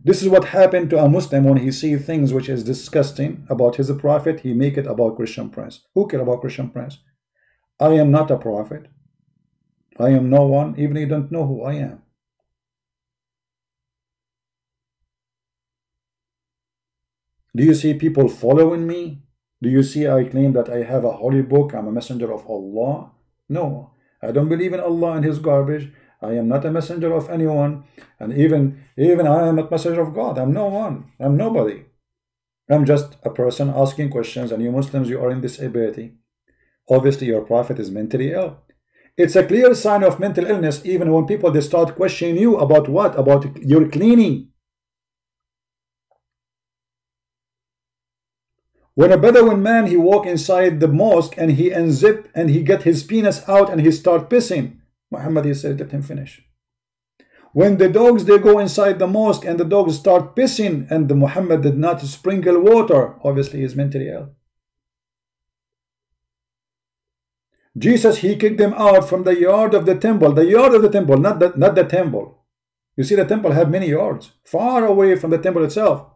This is what happened to a Muslim when he sees things which is disgusting about his prophet. He make it about Christian Prince. Who care about Christian Prince? I am not a prophet. I am no one. Even you don't know who I am. Do you see people following me? Do you see I claim that I have a holy book? I'm a messenger of Allah? No, I don't believe in Allah and his garbage. I am not a messenger of anyone, and even I am not a messenger of God. I'm no one. I'm nobody. I'm just a person asking questions, and you Muslims, you are in disability. Obviously, your prophet is mentally ill. It's a clear sign of mental illness, even when people they start questioning you about what? About your cleaning. When a Bedouin man, he walk inside the mosque and he unzip and he get his penis out and he start pissing. Muhammad, he said, let him finish. When the dogs, they go inside the mosque and the dogs start pissing and the Muhammad did not sprinkle water, obviously he is mentally ill. Jesus, he kicked them out from the yard of the temple. The yard of the temple, not the temple. You see, the temple have many yards, far away from the temple itself.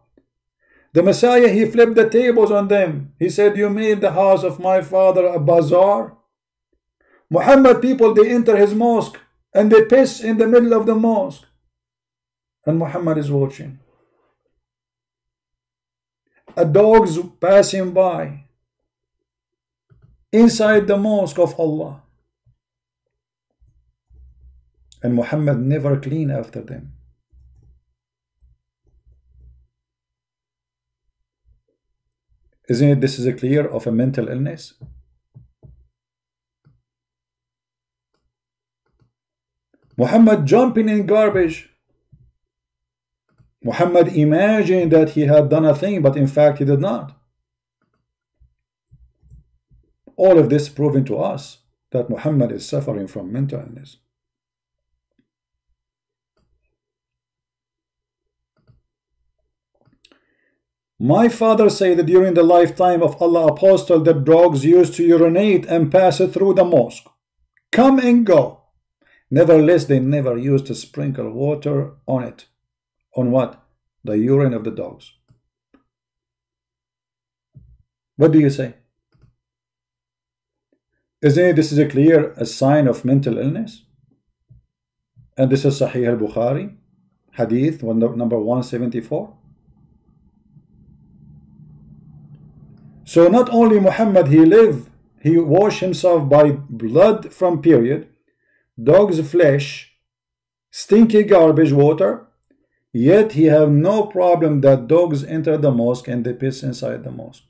The Messiah, he flipped the tables on them. He said, you made the house of my father a bazaar. Muhammad, people, they enter his mosque and they piss in the middle of the mosque. And Muhammad is watching. A dog's passing by inside the mosque of Allah. And Muhammad never clean after them. Isn't it this is a clear of a mental illness? Muhammad jumping in garbage. Muhammad imagined that he had done a thing, but in fact he did not. All of this proving to us that Muhammad is suffering from mental illness. My father said that during the lifetime of Allah Apostle that dogs used to urinate and pass it through the mosque. Come and go. Nevertheless, they never used to sprinkle water on it. On what? The urine of the dogs. What do you say? Isn't this is a clear sign of mental illness? And this is Sahih al-Bukhari, Hadith number 174. So not only Muhammad, he washed himself by blood from period, dog's flesh, stinky garbage water, yet he have no problem that dogs enter the mosque and they piss inside the mosque.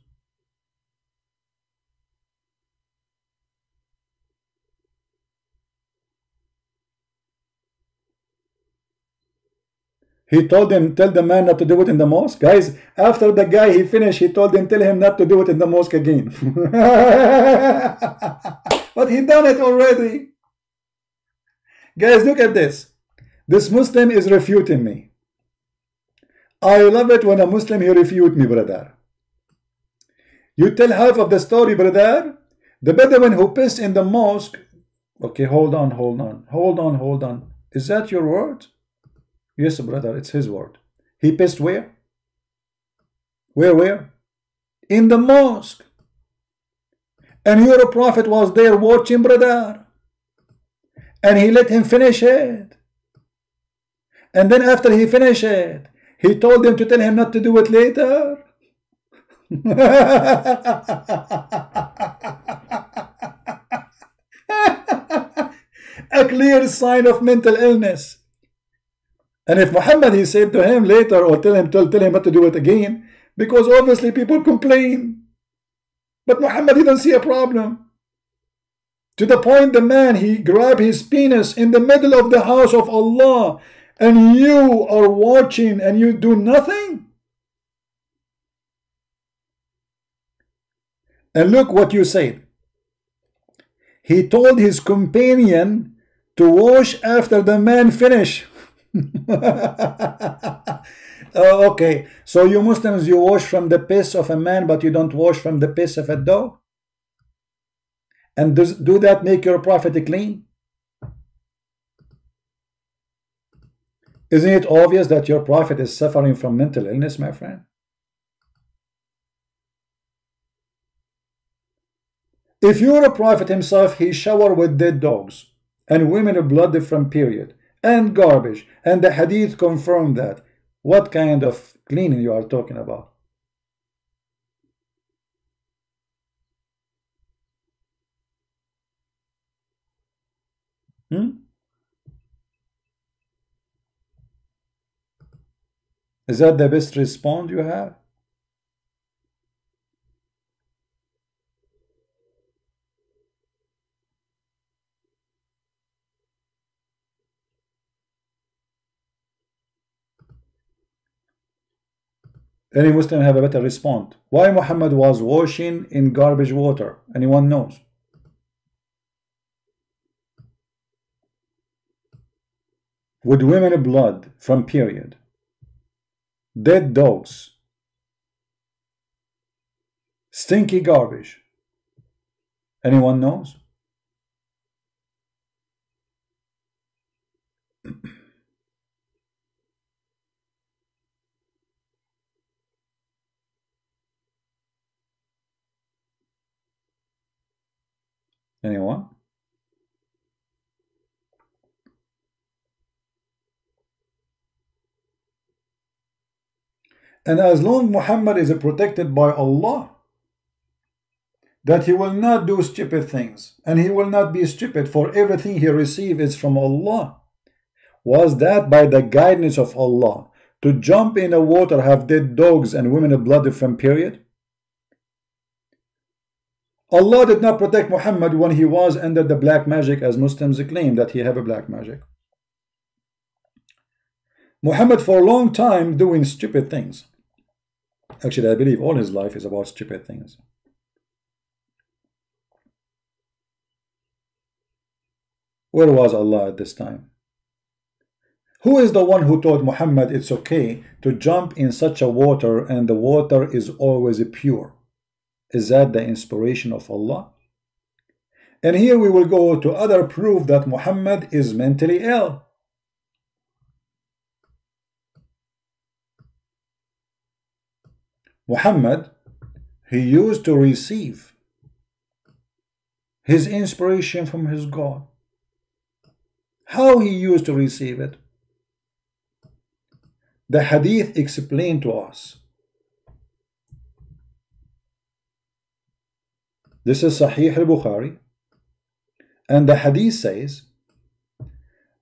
He told him, tell the man not to do it in the mosque. Guys, after the guy he finished, he told him, tell him not to do it in the mosque again. But he done it already. Guys, look at this. This Muslim is refuting me. I love it when a Muslim he refute me, brother. You tell half of the story, brother. The Bedouin who pissed in the mosque. Okay, hold on. Is that your word? Yes, brother, it's his word. He pissed where? Where? In the mosque. And your prophet was there watching, brother. And he let him finish it. And then after he finished it, he told him to tell him not to do it later. A clear sign of mental illness. And if Muhammad, he said to him later, or tell him not to do it again, because obviously people complain. But Muhammad didn't see a problem. To the point the man, he grabbed his penis in the middle of the house of Allah, and you are watching and you do nothing? And look what you said. He told his companion to wash after the man finished. Okay, so you Muslims, you wash from the piss of a man, but you don't wash from the piss of a dog? And do that make your prophet clean? Isn't it obvious that your prophet is suffering from mental illness, my friend? If you're a prophet himself, he showered with dead dogs and women of blood from period and garbage, and the hadith confirmed that. What kind of cleaning you are talking about? Is that the best response you have? Any Muslim have a better response? Why Muhammad was washing in garbage water? Anyone knows? With women blood from period, dead dogs, stinky garbage. Anyone knows? Anyone? And as long Muhammad is protected by Allah, that he will not do stupid things, and he will not be stupid, for everything he receives is from Allah. Was that by the guidance of Allah to jump in the water, have dead dogs and women of blood from period? Allah did not protect Muhammad when he was under the black magic, as Muslims claim that he have a black magic. Muhammad for a long time doing stupid things. Actually, I believe all his life is about stupid things. Where was Allah at this time? Who is the one who told Muhammad it's okay to jump in such a water and the water is always pure? Is that the inspiration of Allah? And here we will go to other proof that Muhammad is mentally ill. Muhammad, he used to receive his inspiration from his God. How he used to receive it? The hadith explained to us. This is Sahih al-Bukhari, and the hadith says,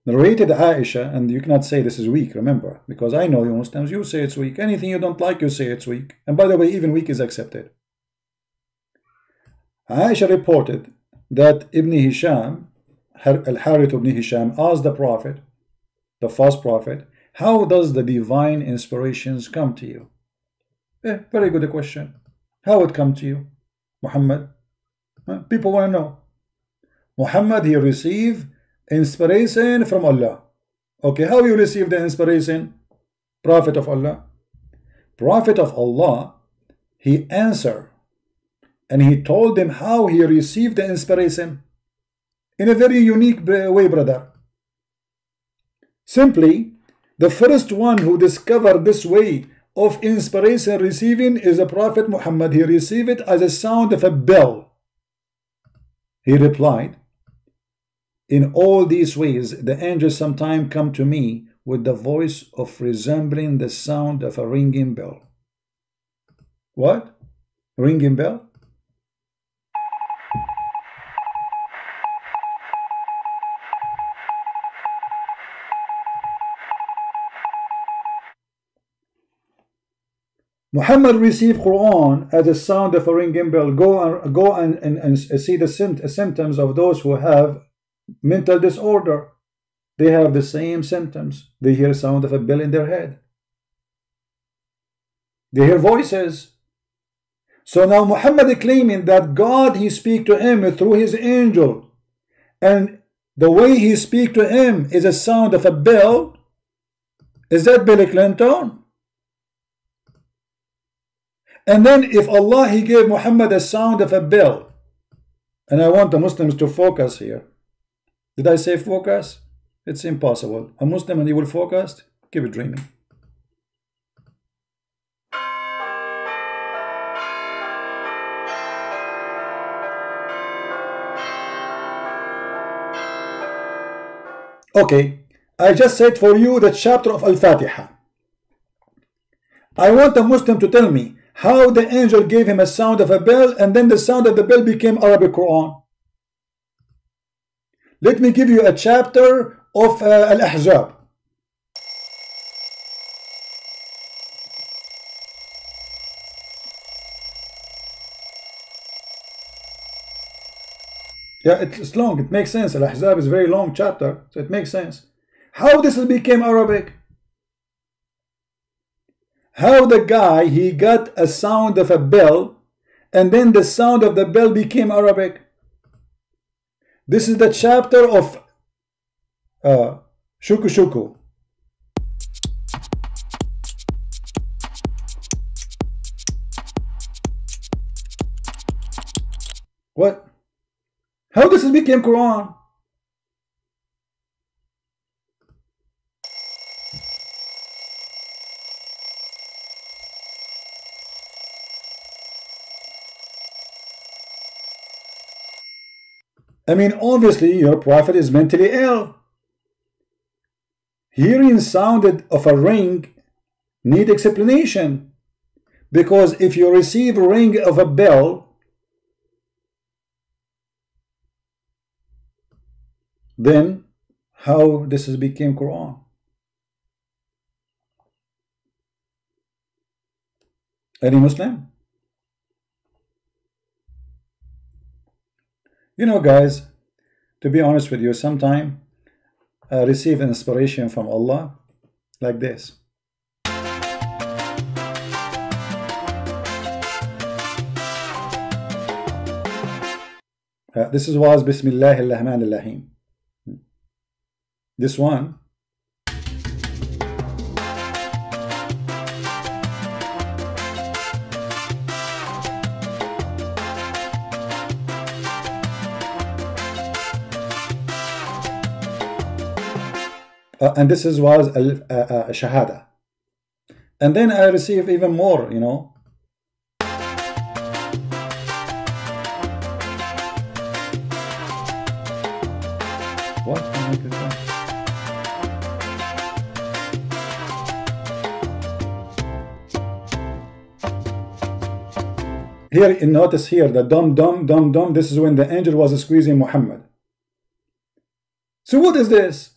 narrated Aisha, and you cannot say this is weak, remember, because I know you Muslims, you say it's weak. Anything you don't like, you say it's weak. And by the way, even weak is accepted. Aisha reported that Ibn Hisham, Al-Harith ibn Hisham, asked the Prophet, the false prophet, how does the divine inspirations come to you? Very good question. How it come to you, Muhammad? People want to know. Muhammad, he received inspiration from Allah. Okay, how you receive the inspiration? Prophet of Allah. Prophet of Allah, he answered and he told them how he received the inspiration in a very unique way, brother. Simply, the first one who discovered this way of inspiration receiving is the Prophet Muhammad. He received it as a sound of a bell. He replied, in all these ways, the angels sometimes come to me with the voice of resembling the sound of a ringing bell. What? Ringing bell? Muhammad received Quran as a sound of a ringing bell. Go and see the symptoms of those who have mental disorder. They have the same symptoms. They hear sound of a bell in their head. They hear voices. So now Muhammad claiming that God, he speak to him through his angel, and the way he speak to him is a sound of a bell. Is that Bill Clinton? And then if Allah, he gave Muhammad a sound of a bell, and I want the Muslims to focus here. Did I say focus? It's impossible. A Muslim and he will focus? Keep dreaming. Okay, I just said for you the chapter of Al-Fatiha. I want a Muslim to tell me how the angel gave him a sound of a bell and then the sound of the bell became Arabic Quran. Let me give you a chapter of Al-Ahzab. Yeah, it's long. It makes sense. Al-Ahzab is a very long chapter, so it makes sense. How this became Arabic? How the guy, he got a sound of a bell, and then the sound of the bell became Arabic. This is the chapter of Shuku Shuku. What? How this became Quran? I mean, obviously your prophet is mentally ill. Hearing sound of a ring need explanation, because if you receive a ring of a bell, then how this became Quran? Any Muslim? You know, guys, to be honest with you, sometimes I receive inspiration from Allah like this. This was Bismillah ar-Rahman ar-Rahim. This one. And this was a Shahada. And then I receive even more, you know. What? Here, notice here, the dum dum dum dum, this is when the angel was squeezing Muhammad. So what is this?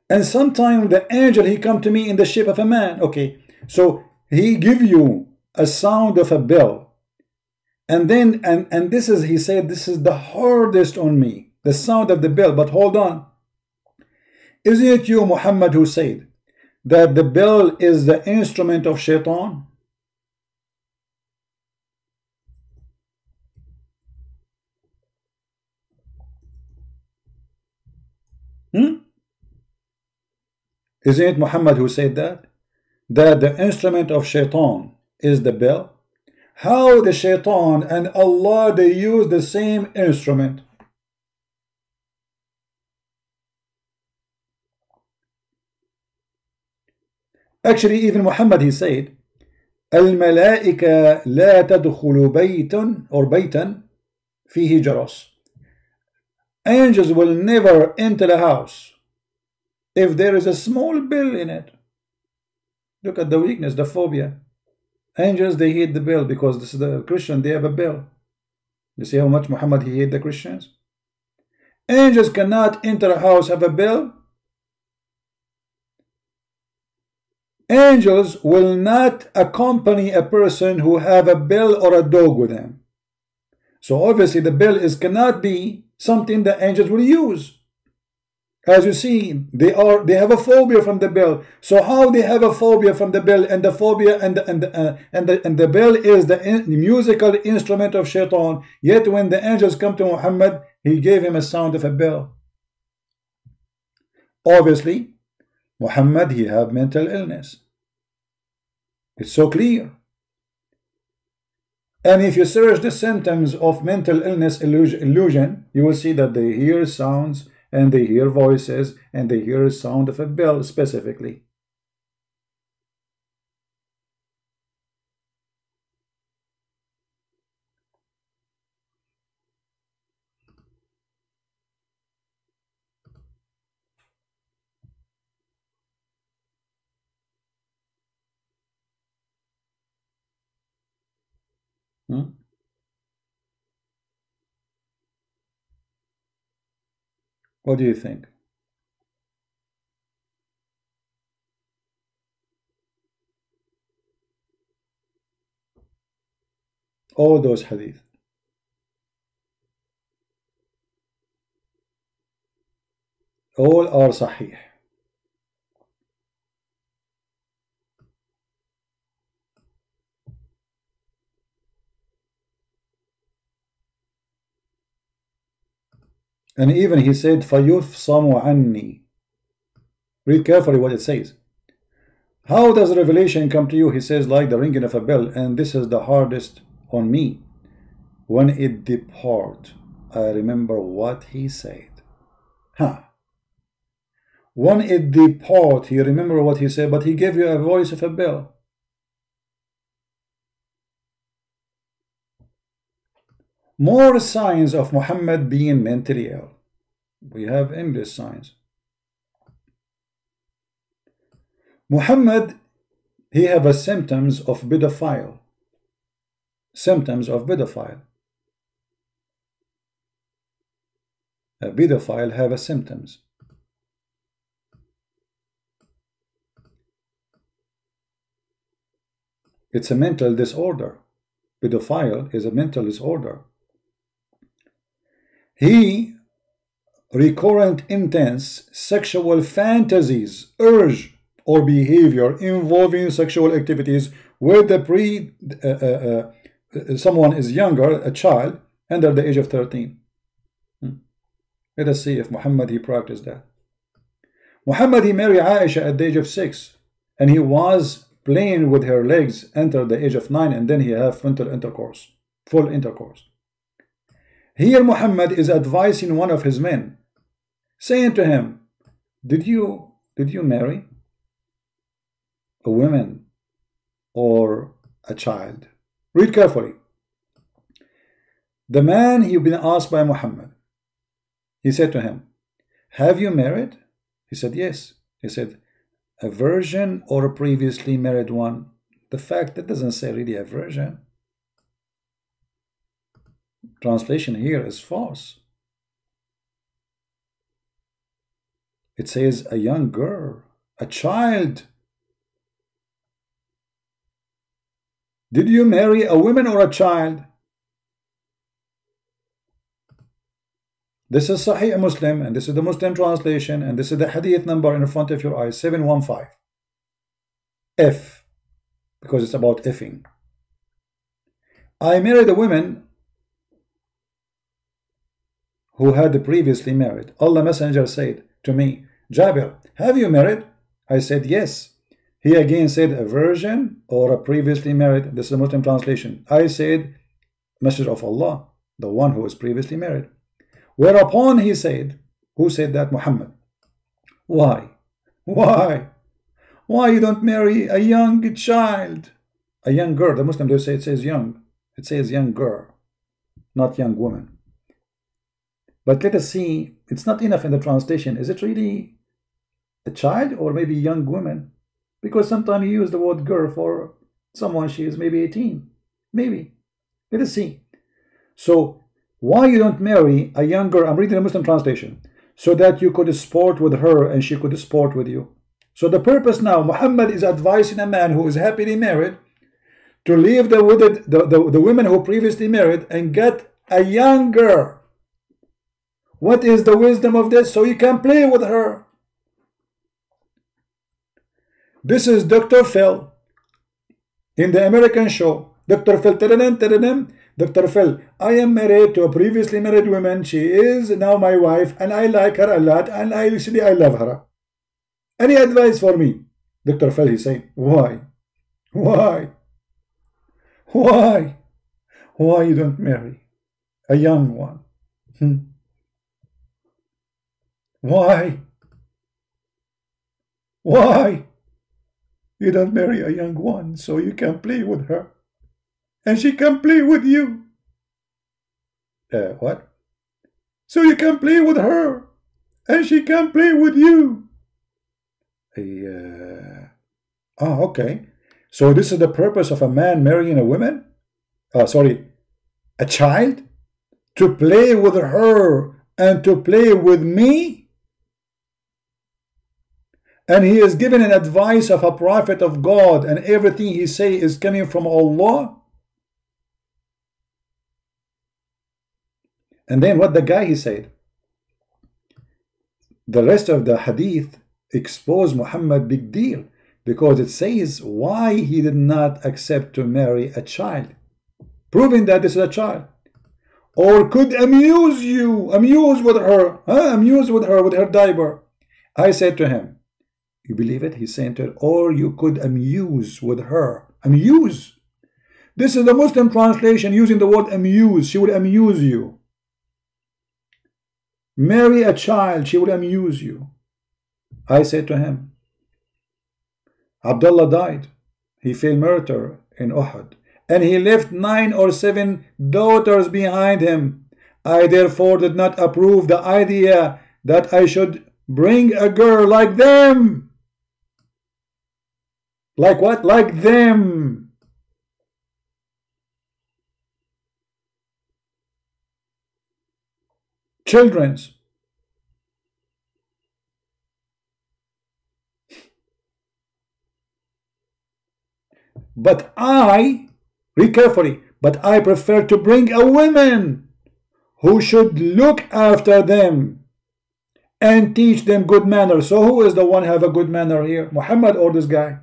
And sometimes the angel, he come to me in the shape of a man. Okay, so he give you a sound of a bell, and then and this is, he said, this is the hardest on me, the sound of the bell. But hold on, isn't it you, Muhammad, who said that the bell is the instrument of shaitan? Isn't it Muhammad who said that? That the instrument of shaitan is the bell? How the shaitan and Allah, they use the same instrument? Actually, even Muhammad, he said, الملائكة لا تدخل بيت or بيتا فيه جرس. Angels will never enter a house if there is a small bell in it. Look at the weakness, the phobia. Angels, they hate the bell because this is the Christian, they have a bell. You see how much Muhammad, he hate the Christians? Angels cannot enter a house, have a bell. Angels will not accompany a person who have a bell or a dog with him. So obviously the bell cannot be something that angels will use. As you see, they have a phobia from the bell. So how they have a phobia from the bell, and the phobia and the bell is the musical instrument of shaitan. Yet when the angels come to Muhammad, he gave him a sound of a bell. Obviously, Muhammad, he have mental illness. It's so clear. And if you search the symptoms of mental illness illusion, you will see that they hear sounds and they hear voices and they hear a sound of a bell specifically. What do you think? All those hadith. All are sahih. And even he said, فَيُفْصَمُ عَنِّي. Read carefully what it says. How does revelation come to you? He says, like the ringing of a bell, and this is the hardest on me. When it depart, I remember what he said. When it depart, he remember what he said, but he gave you a voice of a bell. More signs of Muhammad being mentally ill. We have endless signs. Muhammad, he have a symptoms of pedophile. Symptoms of pedophile. A pedophile have a symptoms. It's a mental disorder. Pedophile is a mental disorder. He recurrent intense sexual fantasies, urge or behavior involving sexual activities with the someone is younger, a child under the age of 13. Let us see if Muhammad he practiced that. Muhammad he married Aisha at the age of 6, and he was playing with her legs until the age of 9, and then he have frontal intercourse, full intercourse. Here Muhammad is advising one of his men, saying to him, did you marry a woman or a child? Read carefully. The man he been asked by Muhammad, he said to him, have you married? He said yes. He said, a virgin or a previously married one? The fact that doesn't say really a virgin. Translation here is false. It says a young girl, a child. Did you marry a woman or a child? This is Sahih Muslim, and this is the Muslim translation, and this is the hadith number in front of your eyes, 715. F, because it's about effing. I married a woman who had previously married. Allah Messenger said to me, Jabir, have you married? I said yes. He again said a virgin or a previously married. This is a Muslim translation. I said, Messenger of Allah, the one who was previously married. Whereupon he said, who said that? Muhammad. Why? Why? Why you don't marry a young child? A young girl. The Muslim, they say it says young. It says young girl, not young woman. But let us see, it's not enough in the translation. Is it really a child or maybe young woman? Because sometimes you use the word girl for someone, she is maybe 18. Maybe. Let us see. So, why you don't marry a young girl? I'm reading the Muslim translation. So that you could sport with her and she could sport with you. So the purpose now, Muhammad is advising a man who is happily married to leave the women who previously married and get a young girl. What is the wisdom of this? So you can play with her. This is Dr. Phil in the American show. Dr. Phil, Dr. Phil, I am married to a previously married woman. She is now my wife and I like her a lot and I love her. Any advice for me? Dr. Phil, he's saying, why? Why? Why? Why you don't marry a young one? Why? Why? You don't marry a young one so you can play with her and she can play with you. What? So you can play with her and she can play with you. Okay. So this is the purpose of a man marrying a woman? Sorry, a child? To play with her and to play with me? And he is given an advice of a prophet of God, and everything he say is coming from Allah. And then what the guy he said? The rest of the hadith expose Muhammad big deal, because it says why he did not accept to marry a child, proving that this is a child, or could amuse with her, amuse with her with her diaper. I said to him, you believe it? He's saying to her, or you could amuse with her. Amuse. This is the Muslim translation using the word amuse. She will amuse you. Marry a child, she will amuse you. I said to him, Abdullah died. He fell martyr in Uhud, and he left 9 or 7 daughters behind him. I therefore did not approve the idea that I should bring a girl like them. Like what? Like them. Children's. But I, read carefully, but I prefer to bring a woman who should look after them and teach them good manners. So who is the one have a good manner here? Muhammad or this guy?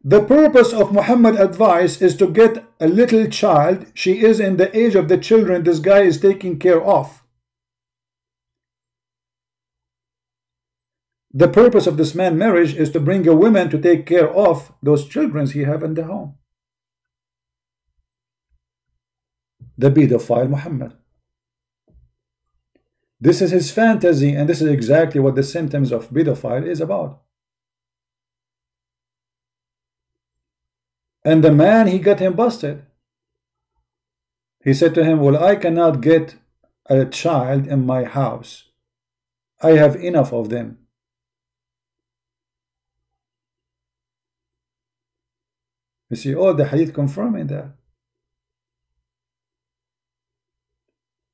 The purpose of Muhammad's advice is to get a little child. She is in the age of the children this guy is taking care of. The purpose of this man's marriage is to bring a woman to take care of those children he have in the home. The pedophile Muhammad. This is his fantasy, and this is exactly what the symptoms of pedophile is about. And the man, he got him busted. He said to him, well, I cannot get a child in my house. I have enough of them. You see, all the hadith confirming that.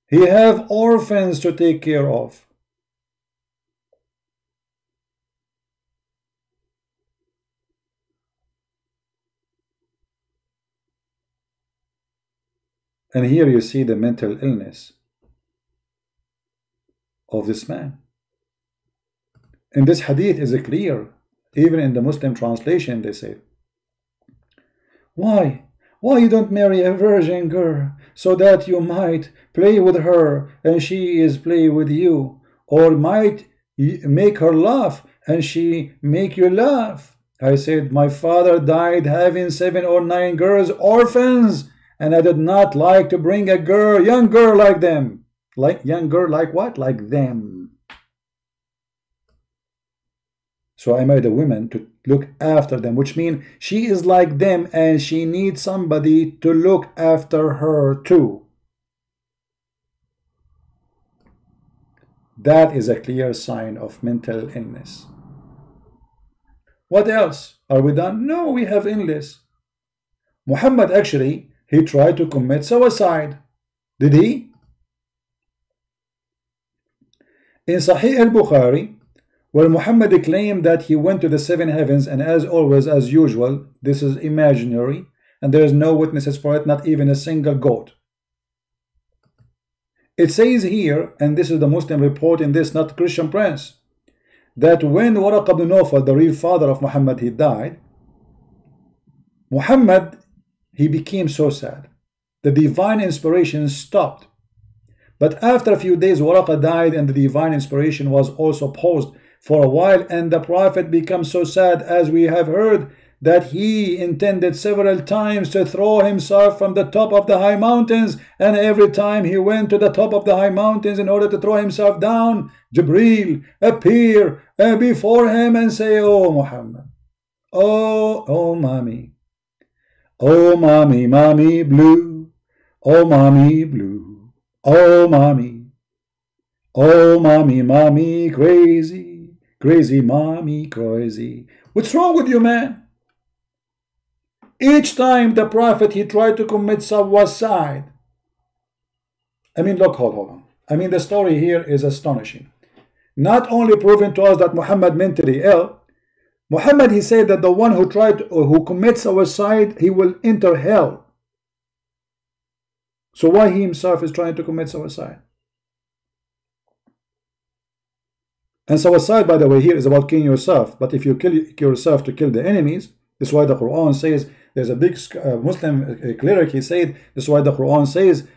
He have orphans to take care of. And here you see the mental illness of this man. And this hadith is clear. Even in the Muslim translation they say, why you don't marry a virgin girl so that you might play with her and she is play with you, or might make her laugh and she make you laugh? I said, my father died having 7 or 9 girls, orphans, and I did not like to bring a girl, young girl like them. Like young girl like what? Like them. So I married a woman to look after them, which means she is like them and she needs somebody to look after her too. That is a clear sign of mental illness. What else? Are we done? No, we have illness. Muhammad actually, he tried to commit suicide. Did he? In Sahih al-Bukhari, where Muhammad claimed that he went to the 7 heavens, and as always, as usual, this is imaginary, and there is no witnesses for it, not even a single goat. It says here, and this is the Muslim report in this, not ChristianPrince, that when Waraq ibn Nawfal, the real father of Muhammad, he died, Muhammad, he became so sad. The divine inspiration stopped. But after a few days, Waraq died and the divine inspiration was also paused for a while, and the Prophet became so sad, as we have heard, that he intended several times to throw himself from the top of the high mountains, and every time he went to the top of the high mountains in order to throw himself down, Jibreel appear before him and say, "Oh Muhammad, oh mommy, oh mommy, mommy blue, oh mommy blue, oh mommy, oh mommy, mommy crazy, crazy mommy crazy." What's wrong with you, man? Each time the Prophet, he tried to commit suicide. I mean, look, hold on. I mean, the story here is astonishing. Not only proving to us that Muhammad mentally ill, Muhammad, he said that the one who commits suicide, he will enter hell. So why he himself is trying to commit suicide? And suicide, by the way, here is about killing yourself. But if you kill yourself to kill the enemies, that's why the Quran says, there's a big Muslim cleric, he said, that's why the Quran says,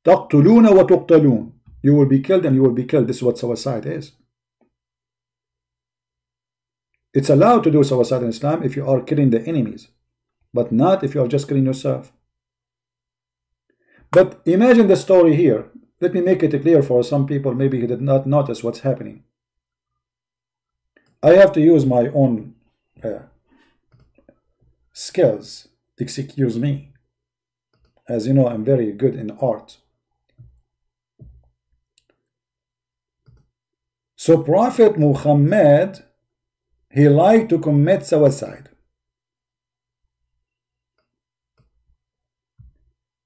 تَقْتُلُونَ وَتُقْتَلُونَ. You will be killed and you will be killed. This is what suicide is. It's allowed to do suicide in Islam if you are killing the enemies, but not if you are just killing yourself. But imagine the story here. Let me make it clear for some people, maybe he did not notice what's happening. I have to use my own skills, excuse me. As you know, I'm very good in art. So Prophet Muhammad, he liked to commit suicide.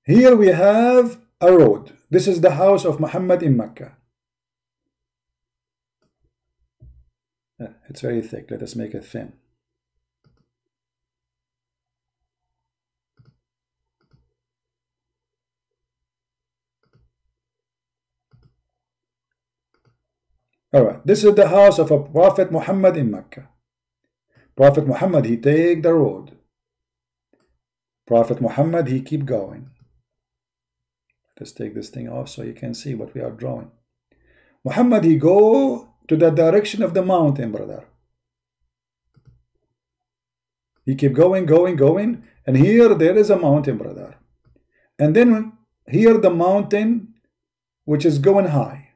Here we have a road. This is the house of Muhammad in Mecca. It's very thick. Let us make it thin. Alright, this is the house of a Prophet Muhammad in Mecca. Prophet Muhammad, he take the road. Prophet Muhammad, he keep going. Let's take this thing off so you can see what we are drawing. Muhammad, he go to the direction of the mountain, brother. He keep going, and here there is a mountain, brother. And then here the mountain which is going high.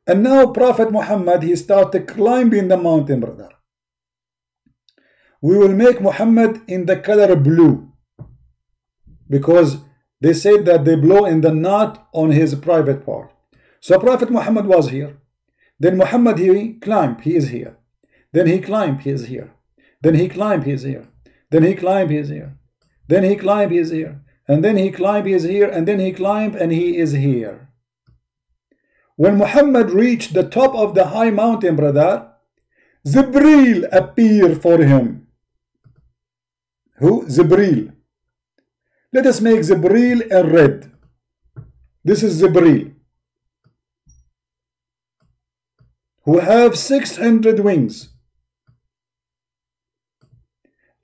And now Prophet Muhammad, he started climbing the mountain, brother. We will make Muhammad in the color blue, because they said that they blow in the knot on his private part. So Prophet Muhammad was here. Then Muhammad, he climbed, he is here. Then he climbed, he is here. Then he climbed, he is here. Then he climbed, he is here. Then he climbed, he is here. And then he climbed, he is here. And then he climbed, and he is here. When Muhammad reached the top of the high mountain, brother, Jibreel appeared for him. Who? Jibreel. Let us make Jibreel in red. This is Jibreel, who have 600 wings.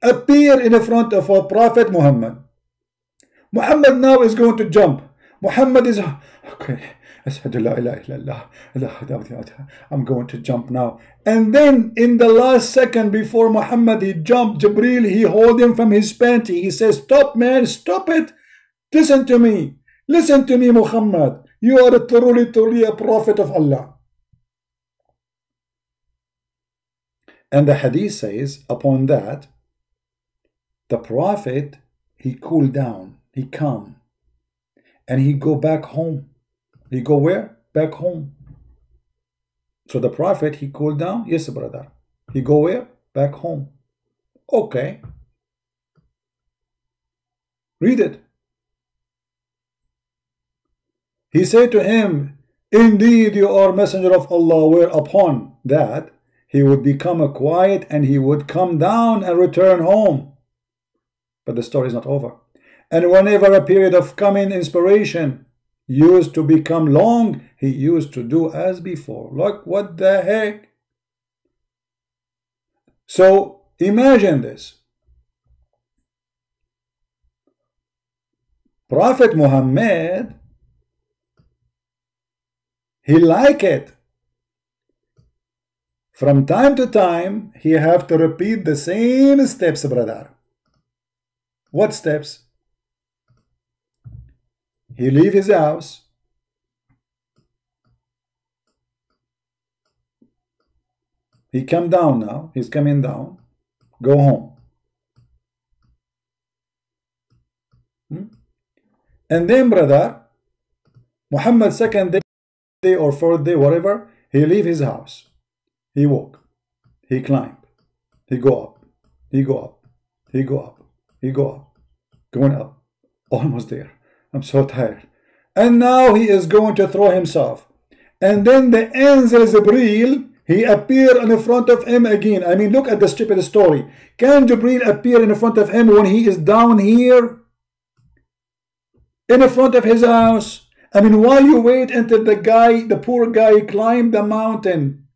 Appear in front of our Prophet Muhammad. Muhammad now is going to jump. Muhammad is okay. I'm going to jump now. And then in the last second before Muhammad he jumped, Jibreel, he hold him from his panty. He says, "Stop, man, stop it. Listen to me. Listen to me, Muhammad. You are truly a prophet of Allah." And the hadith says, upon that, the prophet, he cooled down, he calmed, and he go back home. He go where? Back home. So the prophet, he cooled down? Yes, brother. He go where? Back home. Okay. Read it. He said to him, "Indeed, you are messenger of Allah," whereupon that he would become quiet and he would come down and return home. But the story is not over. And whenever a period of coming inspiration used to become long, he used to do as before. Look, what the heck? So imagine this. Prophet Muhammad, he like it. From time to time, he have to repeat the same steps, brother. What steps? He leave his house. He come down now. He's coming down. Go home. And then, brother, Muhammad second day or fourth day, whatever, he leave his house. He walk. He climb. He go up. He go up. He go up. He go up. Going up. Almost there. I'm so tired. And now he is going to throw himself. And then the angel Jibreel, he appeared in front of him again. I mean, look at the stupid story. Can Jibreel appear in front of him when he is down here? In front of his house? I mean, why you wait until the poor guy climbed the mountain?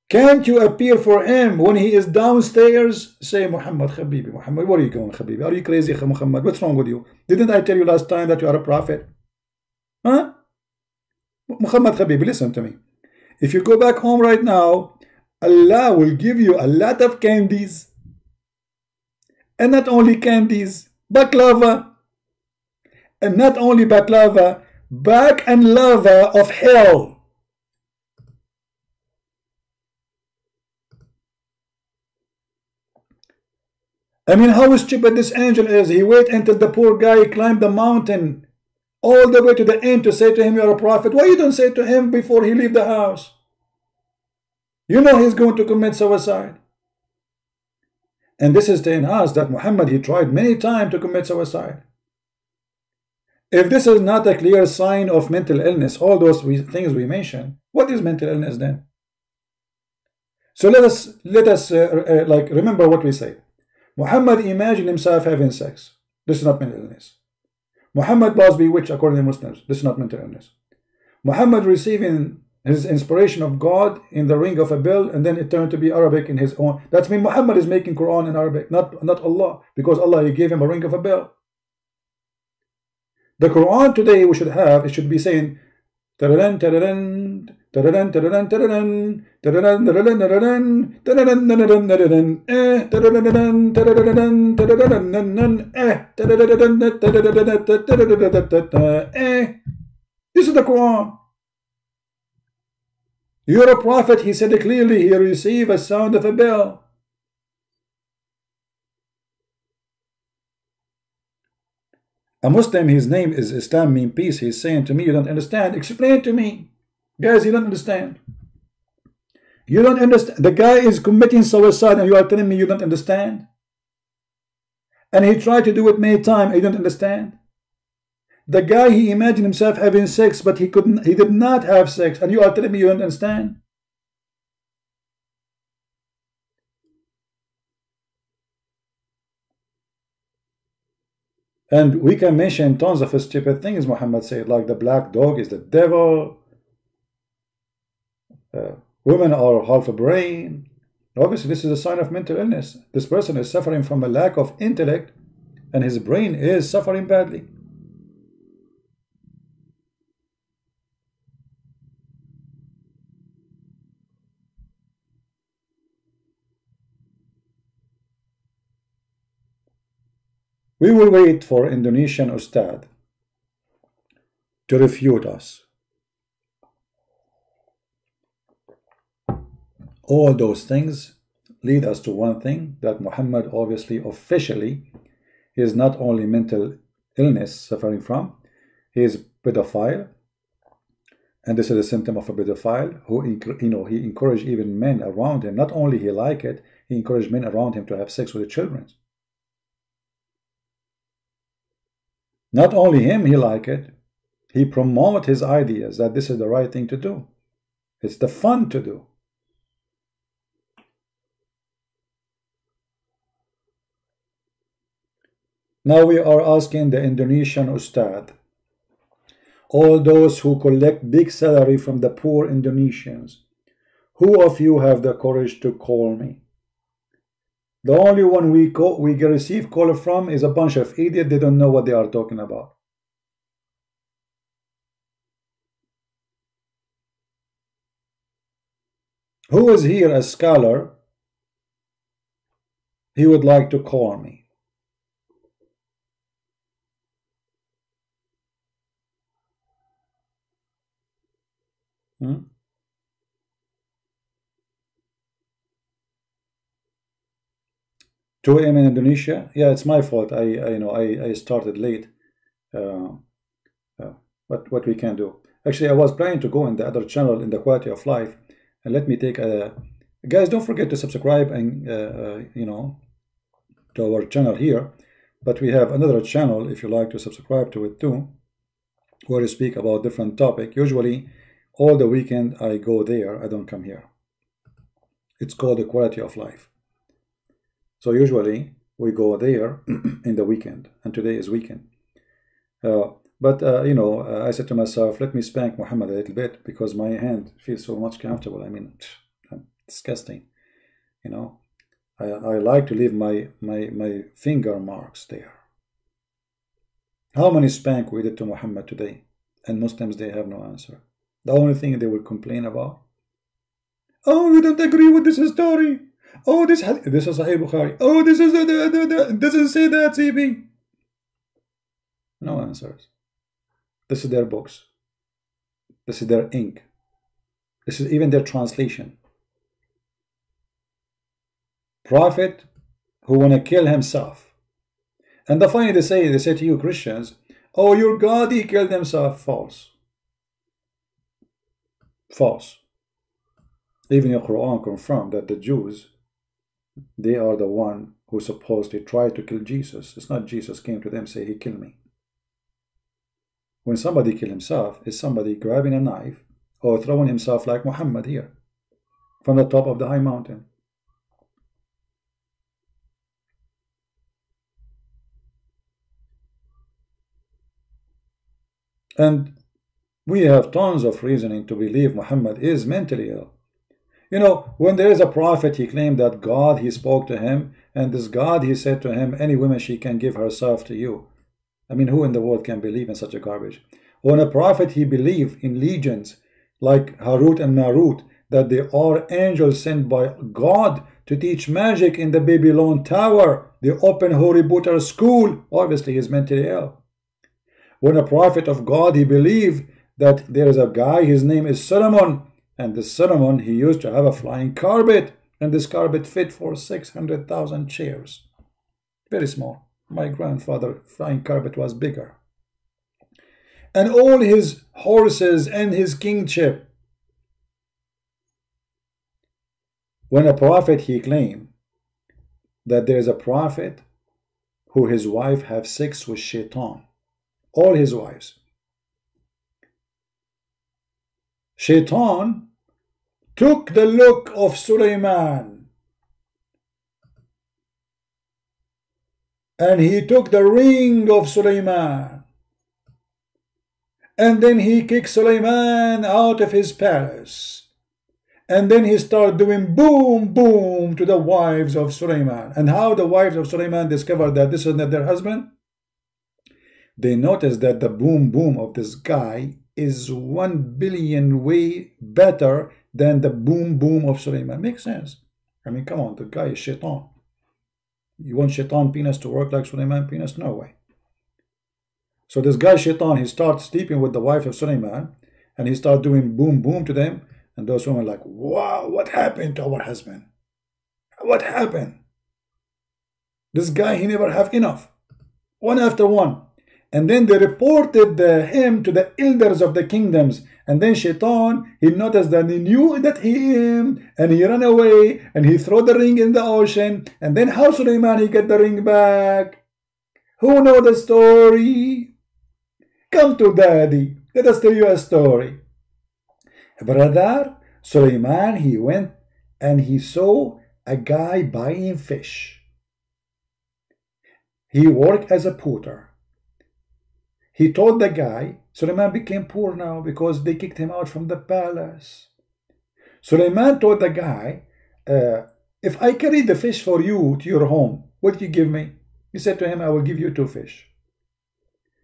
Can't you appear for him when he is downstairs? Say, Muhammad, Habibi, Muhammad, where are you going, Habibi? Are you crazy, Muhammad? What's wrong with you? Didn't I tell you last time that you are a prophet? Huh? Muhammad, Habibi, listen to me. If you go back home right now, Allah will give you a lot of candies. And not only candies, baklava. And not only baklava, back and lava of hell. I mean, how stupid this angel is. He wait until the poor guy climbed the mountain all the way to the end to say to him, you're a prophet. Why you don't say to him before he leave the house? You know he's going to commit suicide. And this is telling us that Muhammad, he tried many times to commit suicide. If this is not a clear sign of mental illness, all those things we mentioned, what is mental illness then? So let us like remember what we say. Muhammad imagined himself having sex. This is not mental illness. Muhammad was bewitched according to Muslims. This is not mental illness. Muhammad receiving his inspiration of God in the ring of a bell, and then it turned to be Arabic in his own. That means Muhammad is making Quran in Arabic, not Allah, because Allah, he gave him a ring of a bell. The Quran today we should have, it should be saying tararan tararan tararan tararan tararan tararan tararan tararan tararan tararan tararan tararan tararan. This is the Quran. You're a prophet, he said clearly, he received a sound of a bell. A Muslim, his name is Islam mean peace. He's saying to me, you don't understand. Explain to me. Guys, you don't understand. You don't understand. The guy is committing suicide and you are telling me you don't understand? And he tried to do it many times. You don't understand? The guy, he imagined himself having sex, but he did not have sex. And you are telling me you don't understand? And we can mention tons of stupid things Muhammad said, like the black dog is the devil, women are half a brain. Obviously, this is a sign of mental illness. This person is suffering from a lack of intellect, and his brain is suffering badly. We will wait for Indonesian Ustad to refute us. All those things lead us to one thing, that Muhammad obviously officially is not only mental illness suffering from, he is pedophile, and this is a symptom of a pedophile who he encouraged even men around him. Not only he like it, he encouraged men around him to have sex with the children. Not only him, he like it, he promote his ideas that this is the right thing to do. It's the fun to do. Now we are asking the Indonesian Ustad, all those who collect big salary from the poor Indonesians, who of you have the courage to call me? The only one we receive call from is a bunch of idiots. They don't know what they are talking about. Who is here a scholar? He would like to call me. Hmm? 2 a.m. in Indonesia. Yeah, it's my fault. I started late. But what we can do. Actually, I was planning to go in the other channel in the quality of life, and let me take a. Guys, don't forget to subscribe and to our channel here. But we have another channel if you like to subscribe to it too, where we speak about different topic. Usually, all the weekend I go there. I don't come here. It's called the quality of life. So usually we go there in the weekend, and today is weekend. I said to myself, let me spank Muhammad a little bit because my hand feels so much comfortable. I mean, disgusting. I like to leave my finger marks there. How many spank we did to Muhammad today? And Muslims, they have no answer. The only thing they will complain about, oh, we don't agree with this story. Oh, this is Sahih Bukhari. Oh, this is doesn't say that, CB. No answers. This is their books. This is their ink. This is even their translation. Prophet who want to kill himself. And the funny they say to you Christians, oh, your God, he killed himself. False. False. Even the Quran confirmed that the Jews, they are the one who supposedly tried to kill Jesus. It's not Jesus came to them say he killed me. When somebody kill himself, is somebody grabbing a knife or throwing himself like Muhammad here from the top of the high mountain. And we have tons of reasoning to believe Muhammad is mentally ill. When there is a prophet, he claimed that God, he spoke to him, and this God, he said to him, any woman, she can give herself to you. I mean, who in the world can believe in such a garbage? When a prophet, he believed in legions like Harut and Marut, that they are angels sent by God to teach magic in the Babylon tower. They open Holy Butter school. Obviously, he's mentally ill. When a prophet of God, he believed that there is a guy, his name is Solomon, and this Solomon, he used to have a flying carpet, and this carpet fit for 600,000 chairs. Very small. My grandfather's flying carpet was bigger. And all his horses and his kingship. When a prophet, he claimed that there is a prophet who his wife have sex with Shaitan. All his wives. Shaitan took the look of Sulaiman, and he took the ring of Sulaiman, and then he kicked Sulaiman out of his palace, and then he started doing boom boom to the wives of Sulaiman. And how the wives of Sulaiman discovered that this is not their husband? They noticed that the boom boom of this guy is 1 billion way better than the boom boom of Sulaiman. Makes sense. I mean, come on, the guy is Shaitan. You want Shaitan penis to work like Sulaiman penis? No way. So this guy Shaitan, he starts sleeping with the wife of Sulaiman, and he starts doing boom boom to them, and those women are like, wow, what happened to our husband? What happened? This guy, he never have enough. One after one. And then they reported him to the elders of the kingdoms. And then Shaitan, he noticed that he knew that him, and he ran away, and he threw the ring in the ocean. And then how Sulaiman, he get the ring back? Who know the story? Come to daddy. Let us tell you a story. Brother, Sulaiman, he went and he saw a guy buying fish. He worked as a porter. He told the guy, Sulaiman became poor now because they kicked him out from the palace. Sulaiman told the guy, if I carry the fish for you to your home, what do you give me? He said to him, I will give you 2 fish.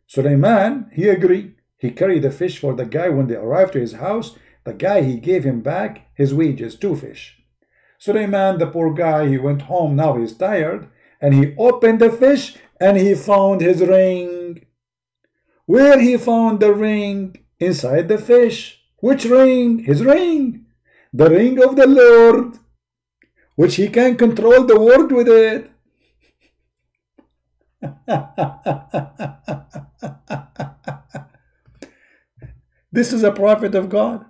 Sulaiman, he agreed. He carried the fish for the guy. When they arrived to his house, the guy, he gave him back his wages, 2 fish. Sulaiman, the poor guy, he went home. Now he's tired, and he opened the fish and he found his ring. Where he found the ring? Inside the fish. Which ring? His ring. The ring of the Lord, which he can control the world with it. This is a prophet of God.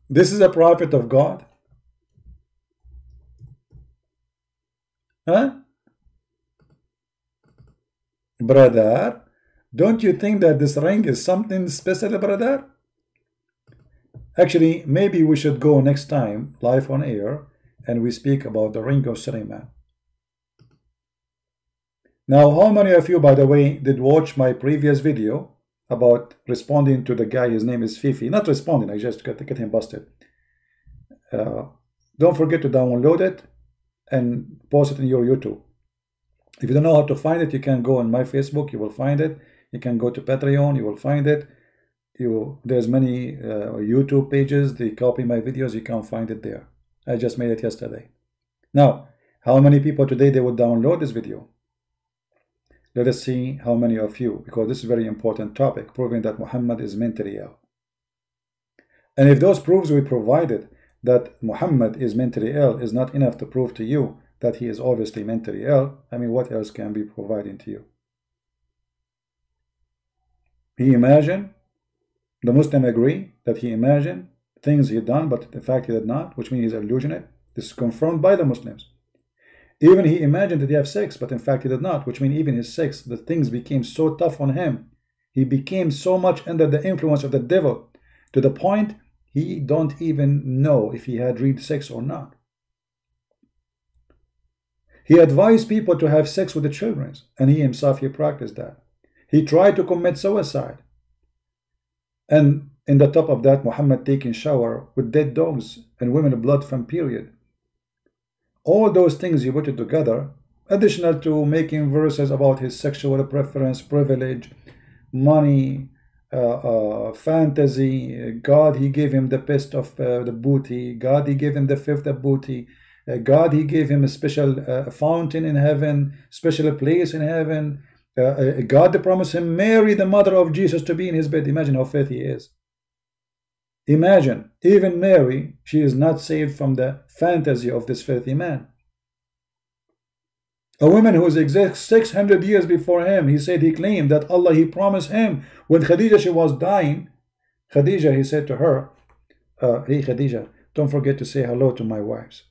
This is a prophet of God. Huh? Brother, don't you think that this ring is something special, brother? Actually, maybe we should go next time live on air and we speak about the ring of Sulaiman. Now, how many of you, by the way, did watch my previous video about responding to the guy? His name is Fifi. Not responding, I just got to get him busted. Don't forget to download it and post it in your YouTube. If you don't know how to find it, you can go on my Facebook, you will find it. You can go to Patreon, you will find it. There's many YouTube pages, they copy my videos, you can find it there. I just made it yesterday. Now, how many people today they would download this video? Let us see how many of you, because this is a very important topic, proving that Muhammad is mentally ill. And if those proofs we provided that Muhammad is mentally ill is not enough to prove to you that he is obviously mentally ill, I mean, what else can be providing to you? He imagined, the Muslim agree that he imagined things he had done, but in fact he did not, which means he's illusionate. This is confirmed by the Muslims. Even he imagined that he had sex, but in fact he did not, which means even his sex, the things became so tough on him. He became so much under the influence of the devil to the point he don't even know if he had real sex or not. He advised people to have sex with the children, and he himself, he practiced that. He tried to commit suicide. And in the top of that, Muhammad taking shower with dead dogs and women blood from period. All those things you put it together, additional to making verses about his sexual preference, privilege, money, fantasy. God, he gave him the best of the booty. God, he gave him the fifth of booty. God, he gave him a special fountain in heaven, special place in heaven. God promised him Mary, the mother of Jesus, to be in his bed. Imagine how filthy he is. Imagine, even Mary, she is not saved from the fantasy of this filthy man. A woman who is exact 600 years before him, he said, he claimed that Allah, he promised him, when Khadija, she was dying, Khadija, he said to her, hey Khadija, don't forget to say hello to my wives.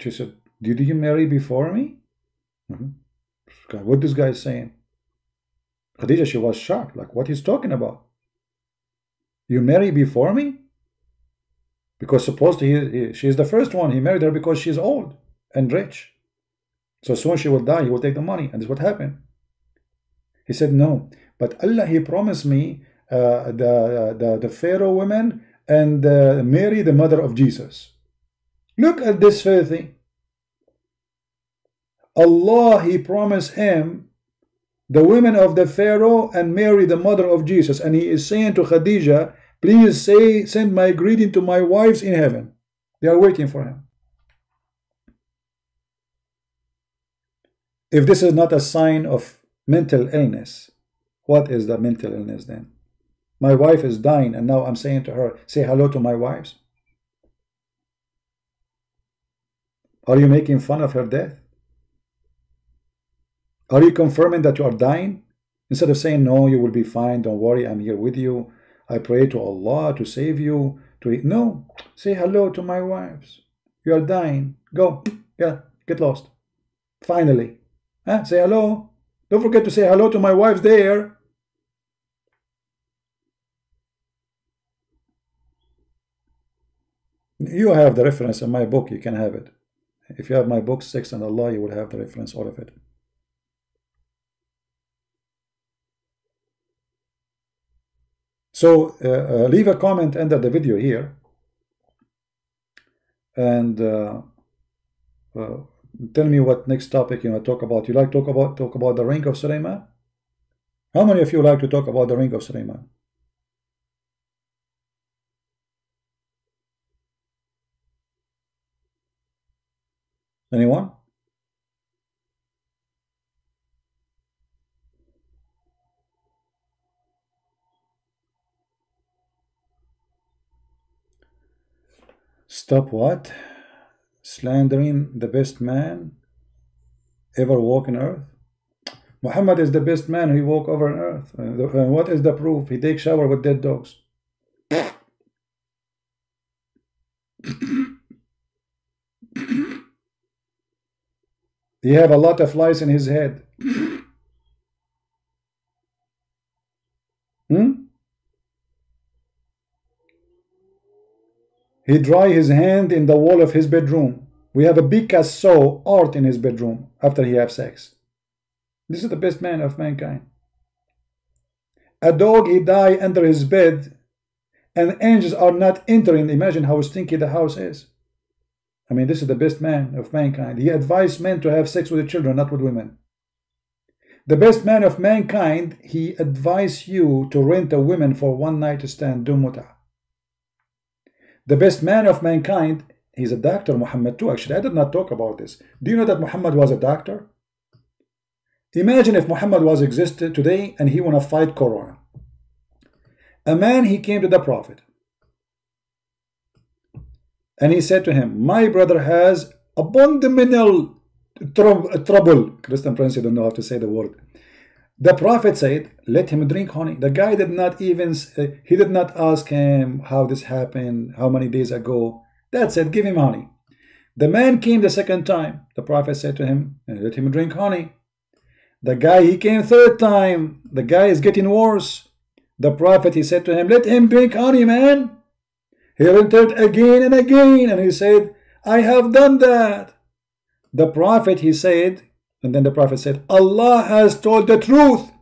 She said, did you marry before me? What this guy is saying? Khadija, she was shocked, like what he's talking about. You marry before me? Because supposedly she is the first one. He married her because she's old and rich. So soon she will die, he will take the money. And this is what happened. He said, no, but Allah, he promised me the Pharaoh women and Mary, the mother of Jesus. Look at this filthy. Allah, he promised him the women of the Pharaoh and Mary, the mother of Jesus. And he is saying to Khadija, please send my greeting to my wives in heaven. They are waiting for him. If this is not a sign of mental illness, what is the mental illness then? My wife is dying and now I'm saying to her, say hello to my wives. Are you making fun of her death? Are you confirming that you are dying? Instead of saying, no, you will be fine, don't worry, I'm here with you. I pray to Allah to save you. No, say hello to my wives. You are dying. Go, yeah, get lost. Finally. Say hello. Don't forget to say hello to my wives there. You have the reference in my book, you can have it. If you have my book, Sex and Allah, you will have the reference, all of it. So leave a comment under the video here And tell me what next topic you want to talk about. You like to talk about the ring of Sulaiman? How many of you like to talk about the ring of Sulaiman? Anyone? Stop what? Slandering the best man ever walk on earth? Muhammad is the best man who walk over on earth. What is the proof? He takes shower with dead dogs. He have a lot of lice in his head. He dry his hand in the wall of his bedroom. We have a Picasso art in his bedroom after he have sex. This is the best man of mankind. A dog, he die under his bed, and angels are not entering. Imagine how stinky the house is. I mean, this is the best man of mankind. He advised men to have sex with the children, not with women. The best man of mankind, he advised you to rent a woman for one night stand, do muta. The best man of mankind, he's a doctor, Muhammad too. Actually, I did not talk about this. Do you know that Muhammad was a doctor? Imagine if Muhammad was existed today and he want to fight Corona. A man, he came to the Prophet and he said to him, my brother has abdominal trouble. ChristianPrince, you don't know how to say the word. The Prophet said, let him drink honey. The guy did not even, he did not ask him how this happened, how many days ago. That's it, give him honey. The man came the second time. The Prophet said to him, let him drink honey. The guy, he came third time. The guy is getting worse. The Prophet, he said to him, let him drink honey, man. He returned again and again, and he said, I have done that. The Prophet, he said, and then the Prophet said, Allah has told the truth,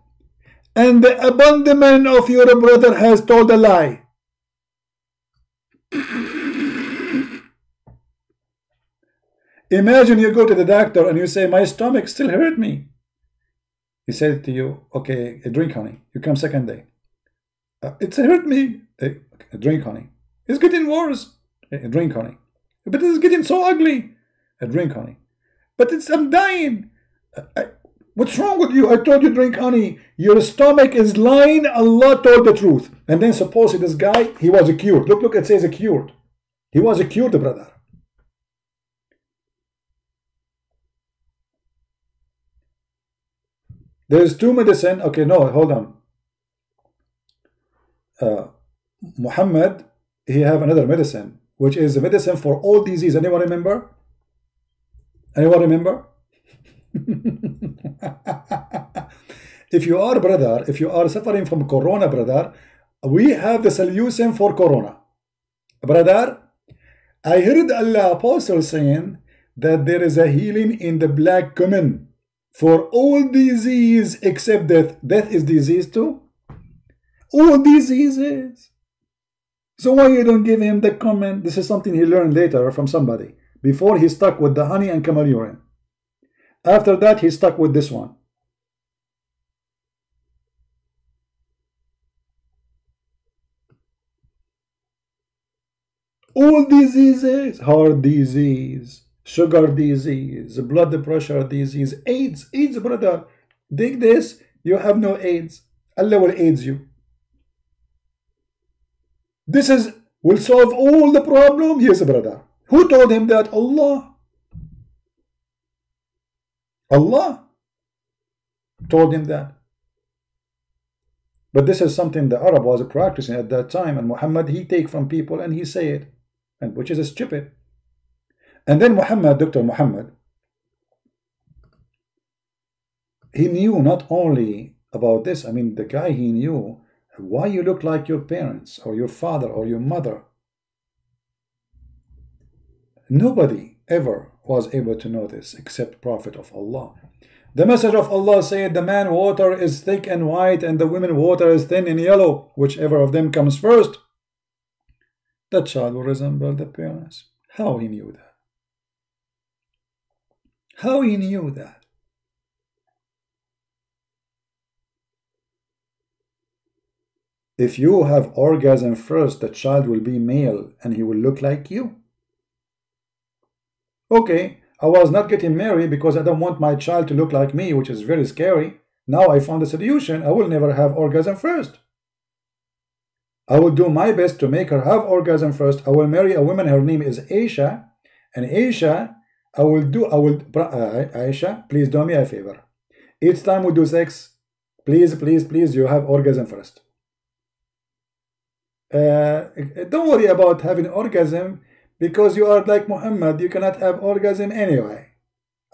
and the abandonment of your brother has told a lie. Imagine you go to the doctor and you say, my stomach still hurt me. He said to you, okay, drink honey. You come second day. It's hurt me. Drink honey. It's getting worse. Drink honey. But it's getting so ugly. Drink honey. But I'm dying. What's wrong with you? I told you drink honey. Your stomach is lying. Allah told the truth. And then suppose this guy, he was cured. Look, it says cured. He was cured, brother. There's two medicine. Okay, no, hold on. Muhammad, he have another medicine, which is a medicine for all disease. Anyone remember? Anyone remember? If you are, brother, if you are suffering from corona, brother, we have the solution for corona. Brother, I heard Allah Apostle saying that there is a healing in the black cumin for all disease except death. Death is disease too. All diseases. So why you don't give him the cumin? This is something he learned later from somebody. Before he stuck with the honey and camel urine. After that he stuck with this one. All diseases, heart disease, sugar disease, blood pressure disease, AIDS, brother. Take this, you have no AIDS. Allah will AIDS you. This will solve all the problem. Yes, brother. Who told him that? Allah. Allah told him that. But this is something the Arab was practicing at that time, and Muhammad, he take from people and he say it, and which is stupid. And then Muhammad, Dr. Muhammad, he knew not only about this. I mean, the guy, he knew why you look like your parents or your father or your mother. Nobody ever was able to know this except Prophet of Allah. The message of Allah said, the man water is thick and white and the woman water is thin and yellow. Whichever of them comes first, the child will resemble the parents. How he knew that? How he knew that? If you have orgasm first, the child will be male and he will look like you. Okay, I was not getting married because I don't want my child to look like me, which is very scary. Now I found a solution. I will never have orgasm first. I will do my best to make her have orgasm first. I will marry a woman. Her name is Aisha. And Aisha, Aisha, please do me a favor. Each time we do sex, please, you have orgasm first. Don't worry about having orgasm, because you are like Muhammad, you cannot have orgasm anyway.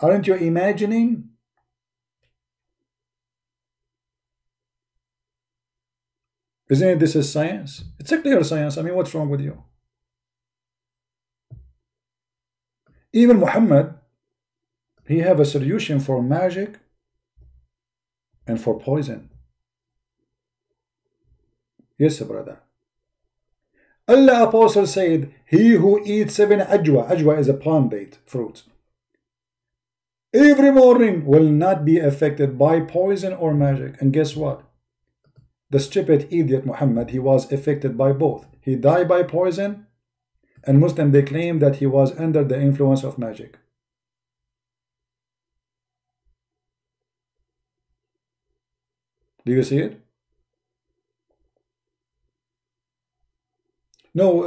Aren't you imagining? Isn't it, this is science? It's a clear science. I mean, what's wrong with you? Even Muhammad, he have a solution for magic and for poison. Yes, brother. Allah Apostle said, he who eats 7 ajwa is a palm date fruit, every morning will not be affected by poison or magic. And guess what? The stupid idiot Muhammad, he was affected by both. He died by poison, and Muslims, they claim that he was under the influence of magic. Do you see it? No,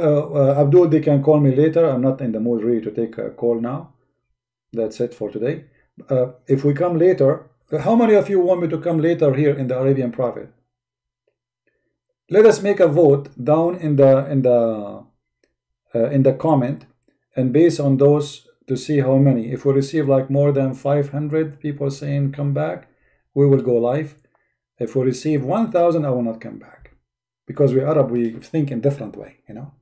Abdul, they can call me later. I'm not in the mood really to take a call now. That's it for today. If we come later, how many of you want me to come later here in the Arabian Prophet? Let us make a vote down in the comment, and based on those to see how many. If we receive like more than 500 people saying come back, we will go live. If we receive 1,000, I will not come back. Because we Arab, we think in different way, you know.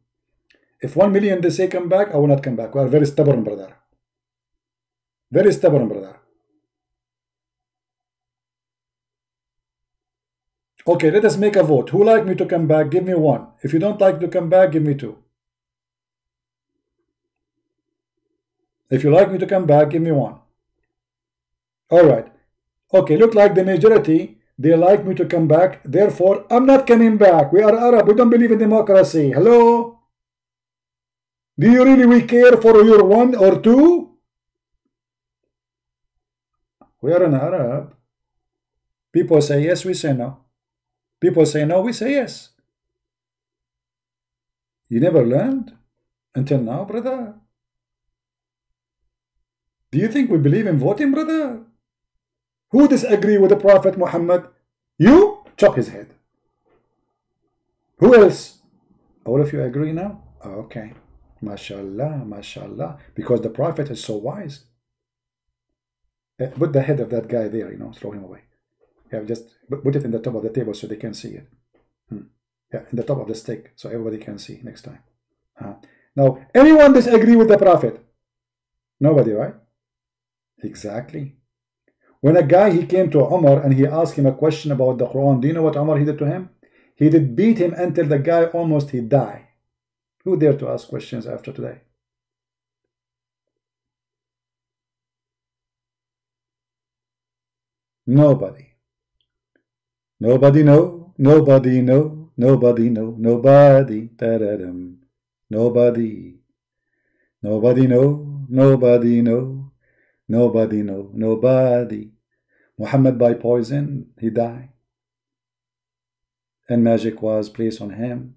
If 1 million they say come back, I will not come back. We are very stubborn, brother. Very stubborn, brother. Okay, let us make a vote. Who like me to come back? Give me 1. If you don't like to come back, give me 2. If you like me to come back, give me 1. All right. Okay, look like the majority, they like me to come back. Therefore, I'm not coming back. We are Arab. We don't believe in democracy. Hello? Do you really care for your 1 or 2? We are an Arab. People say yes, we say no. People say no, we say yes. You never learned until now, brother? Do you think we believe in voting, brother? Who disagree with the Prophet Muhammad? You? Chop his head. Who else? All of you agree now? Okay. MashaAllah, MashaAllah. Because the Prophet is so wise. Put the head of that guy there, you know, throw him away. Yeah, just put it in the top of the table so they can see it. Yeah, in the top of the stick so everybody can see next time. Now, anyone disagree with the Prophet? Nobody, right? Exactly. When a guy, he came to Umar and he asked him a question about the Quran, do you know what Umar he did to him? He did beat him until the guy almost he died. Who dare to ask questions after today? Nobody. Nobody know. Nobody know. Nobody know. Nobody. Da-da-dum. Nobody. Nobody know. Nobody know. Nobody know. Nobody. Muhammad by poison, he died. And magic was placed on him.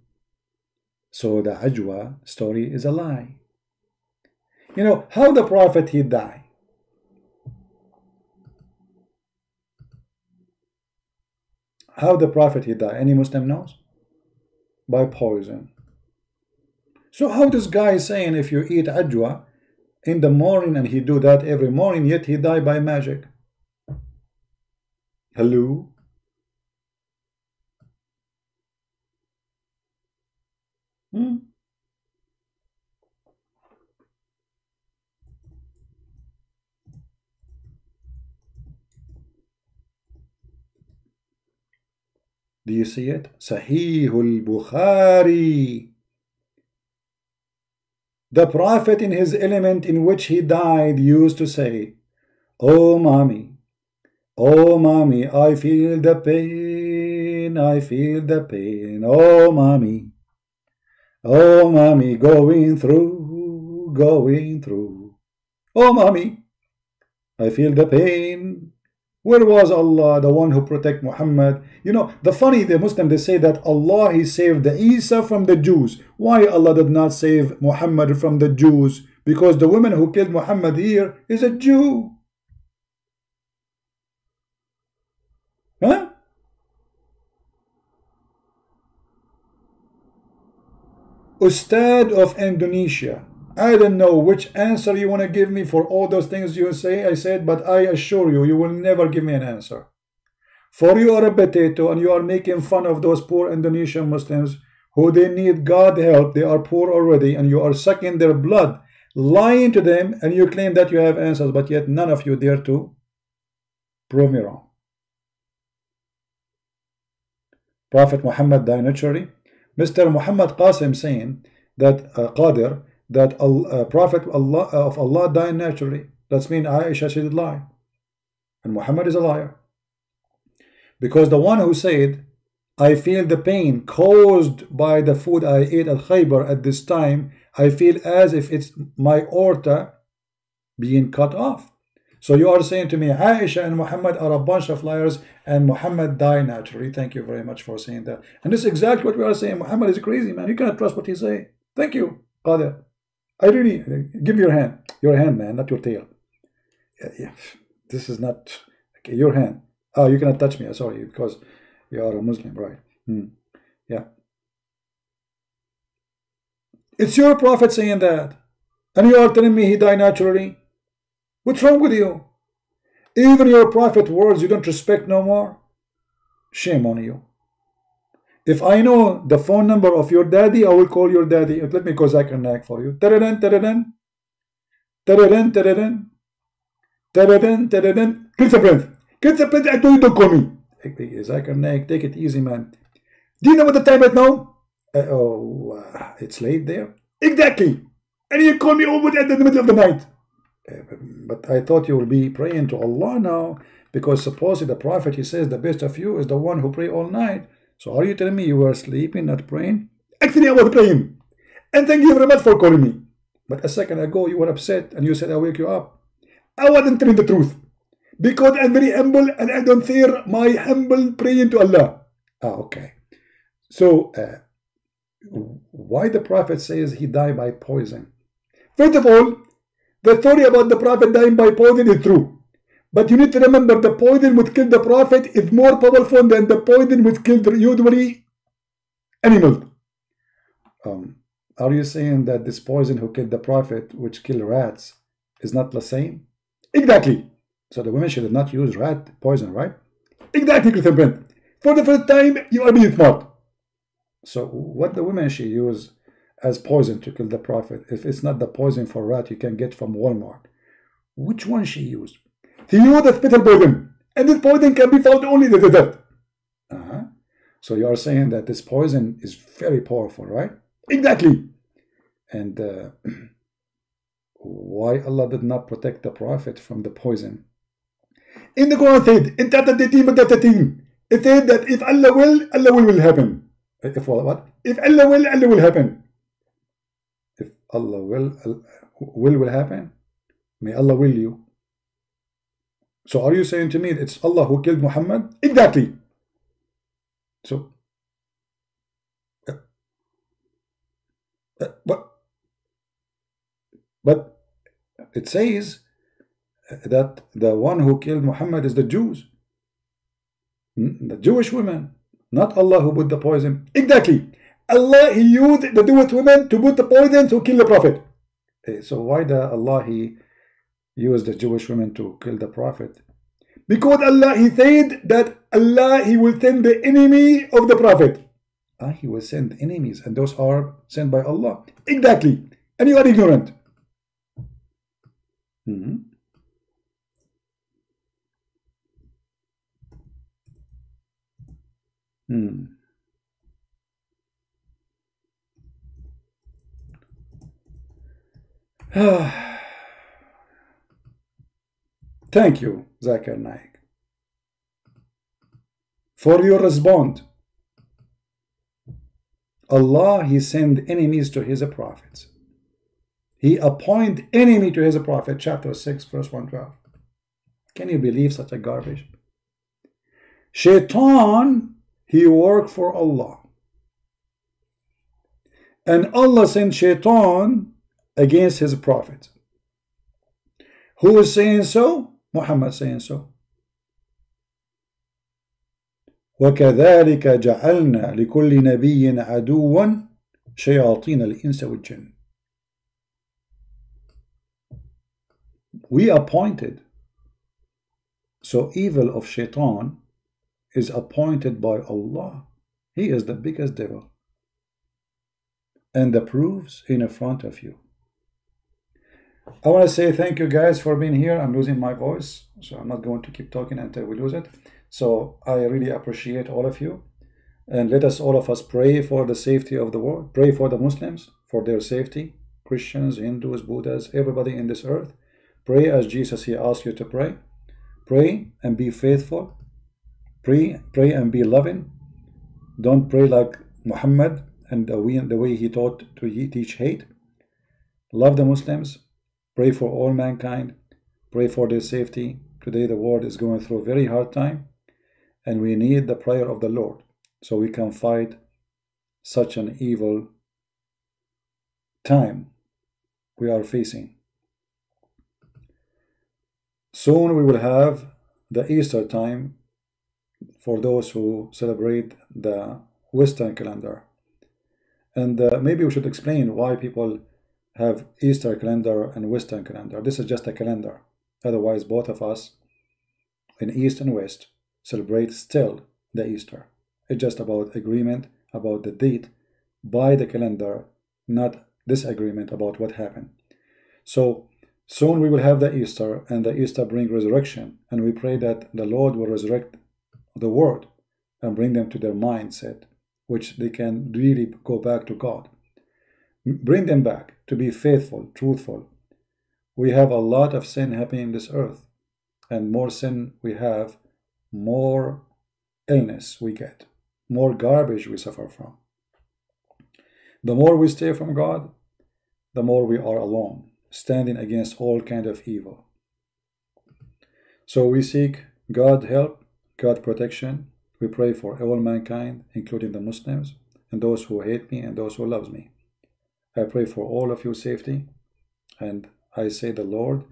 So the Ajwa story is a lie. You know, how the Prophet he died? How the Prophet he died? Any Muslim knows? By poison. So how this guy is saying if you eat Ajwa in the morning and he do that every morning, yet he died by magic? Hello? Do you see it? Sahih al-Bukhari. The Prophet in his element in which he died used to say, "Oh mommy, oh mommy, I feel the pain, I feel the pain, oh mommy, going through, going through, oh mommy, I feel the pain." Where was Allah, the one who protect Muhammad? You know, the Muslim, they say that Allah, he saved the Isa from the Jews. Why Allah did not save Muhammad from the Jews? Because the woman who killed Muhammad here is a Jew. Huh? Ustad of Indonesia. I don't know which answer you want to give me for all those things you say. I said, but I assure you, you will never give me an answer. For you are a potato and you are making fun of those poor Indonesian Muslims who they need God help. They are poor already and you are sucking their blood, lying to them, and you claim that you have answers, but yet none of you dare to prove me wrong. Prophet Muhammad died naturally. Mr. Muhammad Qasim saying that Qadir, that Prophet of Allah died naturally. That means Aisha, she did lie. And Muhammad is a liar. Because the one who said, I feel the pain caused by the food I ate at Khaybar at this time, I feel as if it's my aorta being cut off. So you are saying to me, Aisha and Muhammad are a bunch of liars and Muhammad died naturally. Thank you very much for saying that. And this is exactly what we are saying. Muhammad is crazy, man. You cannot trust what he say. Thank you, Qadir. I really, give me your hand, man, not your tail. Yeah. This is not, okay, your hand. Oh, you cannot touch me, sorry, because you are a Muslim, right? Yeah. It's your prophet saying that. And you are telling me he died naturally? What's wrong with you? Even your prophet words you don't respect no more? Shame on you. If I know the phone number of your daddy, I will call your daddy. Let me go Zakir for you. Taradan, taradan. Taradan, taradan. Taradan, taradan. ChristianPrince. ChristianPrince, I told you don't call me. Zakir, take it easy, man. Do you know what the time right now? It's late there. Exactly. And you call me over at the middle of the night. But I thought you will be praying to Allah now, because supposedly the Prophet, he says the best of you is the one who pray all night. So are you telling me you were sleeping, not praying? Actually, I was praying. And thank you very much for calling me. But a second ago, you were upset and you said I wake you up. I wasn't telling the truth. Because I'm very humble and I don't fear my humble praying to Allah. Okay. So, why the Prophet says he died by poison? First of all, the story about the Prophet dying by poison is true. But you need to remember the poison which killed the Prophet is more powerful than the poison which killed usually animals. Are you saying that this poison who killed the Prophet, which killed rats, is not the same? Exactly. So the women should not use rat poison, right? Exactly, ChristianPrince. For the first time, you are being smart. So what the women should use as poison to kill the Prophet, if it's not the poison for rat you can get from Walmart, which one she used? He used the spittle poison, and this poison can be found only in the desert. So you are saying that this poison is very powerful, right? Exactly. And why Allah did not protect the Prophet from the poison? In the Quran said, in chapter 13, it said that if Allah will happen. If what? If Allah will happen. If Allah will happen. May Allah will you. So are you saying to me it's Allah who killed Muhammad? Exactly. So, but it says that the one who killed Muhammad is the Jews, the Jewish women, not Allah who put the poison. Exactly. Allah, he used the Jewish women to put the poison to kill the Prophet. So why the Allah he used the Jewish women to kill the Prophet? Because Allah, he said that Allah, he will send the enemy of the Prophet. He will send enemies, and those are sent by Allah. Exactly. And you are ignorant. Thank you, Zakir Naik, for your response. Allah, He sent enemies to His prophets. He appoint enemy to His prophet, chapter 6, verse 112. Can you believe such a garbage? Shaitan, he worked for Allah. And Allah sent Shaitan against His prophet. Who is saying so? Muhammad saying so. وَكَذَلِكَ جَعَلْنَا لِكُلِّ نَبِيٍّ عَدُوًّا شَيَاطِينَ الْإِنسِ وَالْجِنِّ. We appointed. So evil of Shaitan is appointed by Allah. He is the biggest devil. And the proofs in front of you. I want to say thank you guys for being here. I'm losing my voice, so I'm not going to keep talking until we lose it. So I really appreciate all of you. And let us, all of us, pray for the safety of the world. Pray for the Muslims, for their safety. Christians, Hindus, Buddhas, everybody in this earth. Pray as Jesus, He asked you to pray. Pray and be faithful. Pray and be loving. Don't pray like Muhammad and the way he taught to teach hate. Love the Muslims. Pray for all mankind. Pray for their safety. Today the world is going through a very hard time, and we need the prayer of the Lord so we can fight such an evil time we are facing. Soon we will have the Easter time for those who celebrate the Western calendar. And maybe we should explain why people have Easter calendar and Western calendar. This is just a calendar. Otherwise, both of us in East and West celebrate still the Easter. It's just about agreement about the date by the calendar, not disagreement about what happened. So soon we will have the Easter, and the Easter bring resurrection, and we pray that the Lord will resurrect the world and bring them to their mindset, which they can really go back to God. Bring them back to be faithful, truthful. We have a lot of sin happening in this earth, and more sin we have, more illness we get, more garbage we suffer from. The more we stay from God, the more we are alone, standing against all kind of evil. So we seek God help, God protection. We pray for all mankind, including the Muslims, and those who hate me and those who loves me. I pray for all of you safety, and I say the Lord,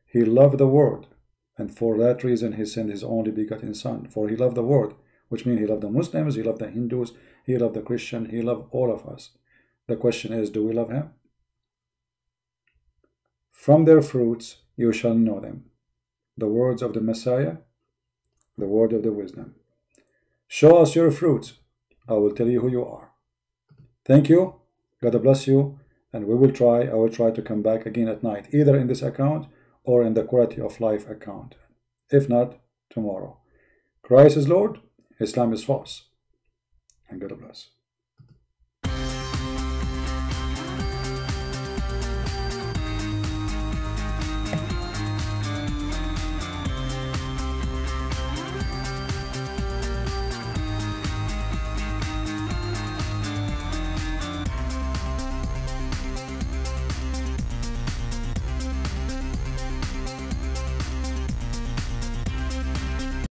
He loved the world, and for that reason He sent His only begotten Son. For He loved the world, which means He loved the Muslims, He loved the Hindus, He loved the Christian, He loved all of us. The question is, do we love Him? From their fruits you shall know them. The words of the Messiah, the word of the wisdom. Show us your fruits. I will tell you who you are. Thank you. God bless you. And I will try to come back again at night, either in this account or in the Quality of Life account. If not, tomorrow. Christ is Lord. Islam is false. And God bless.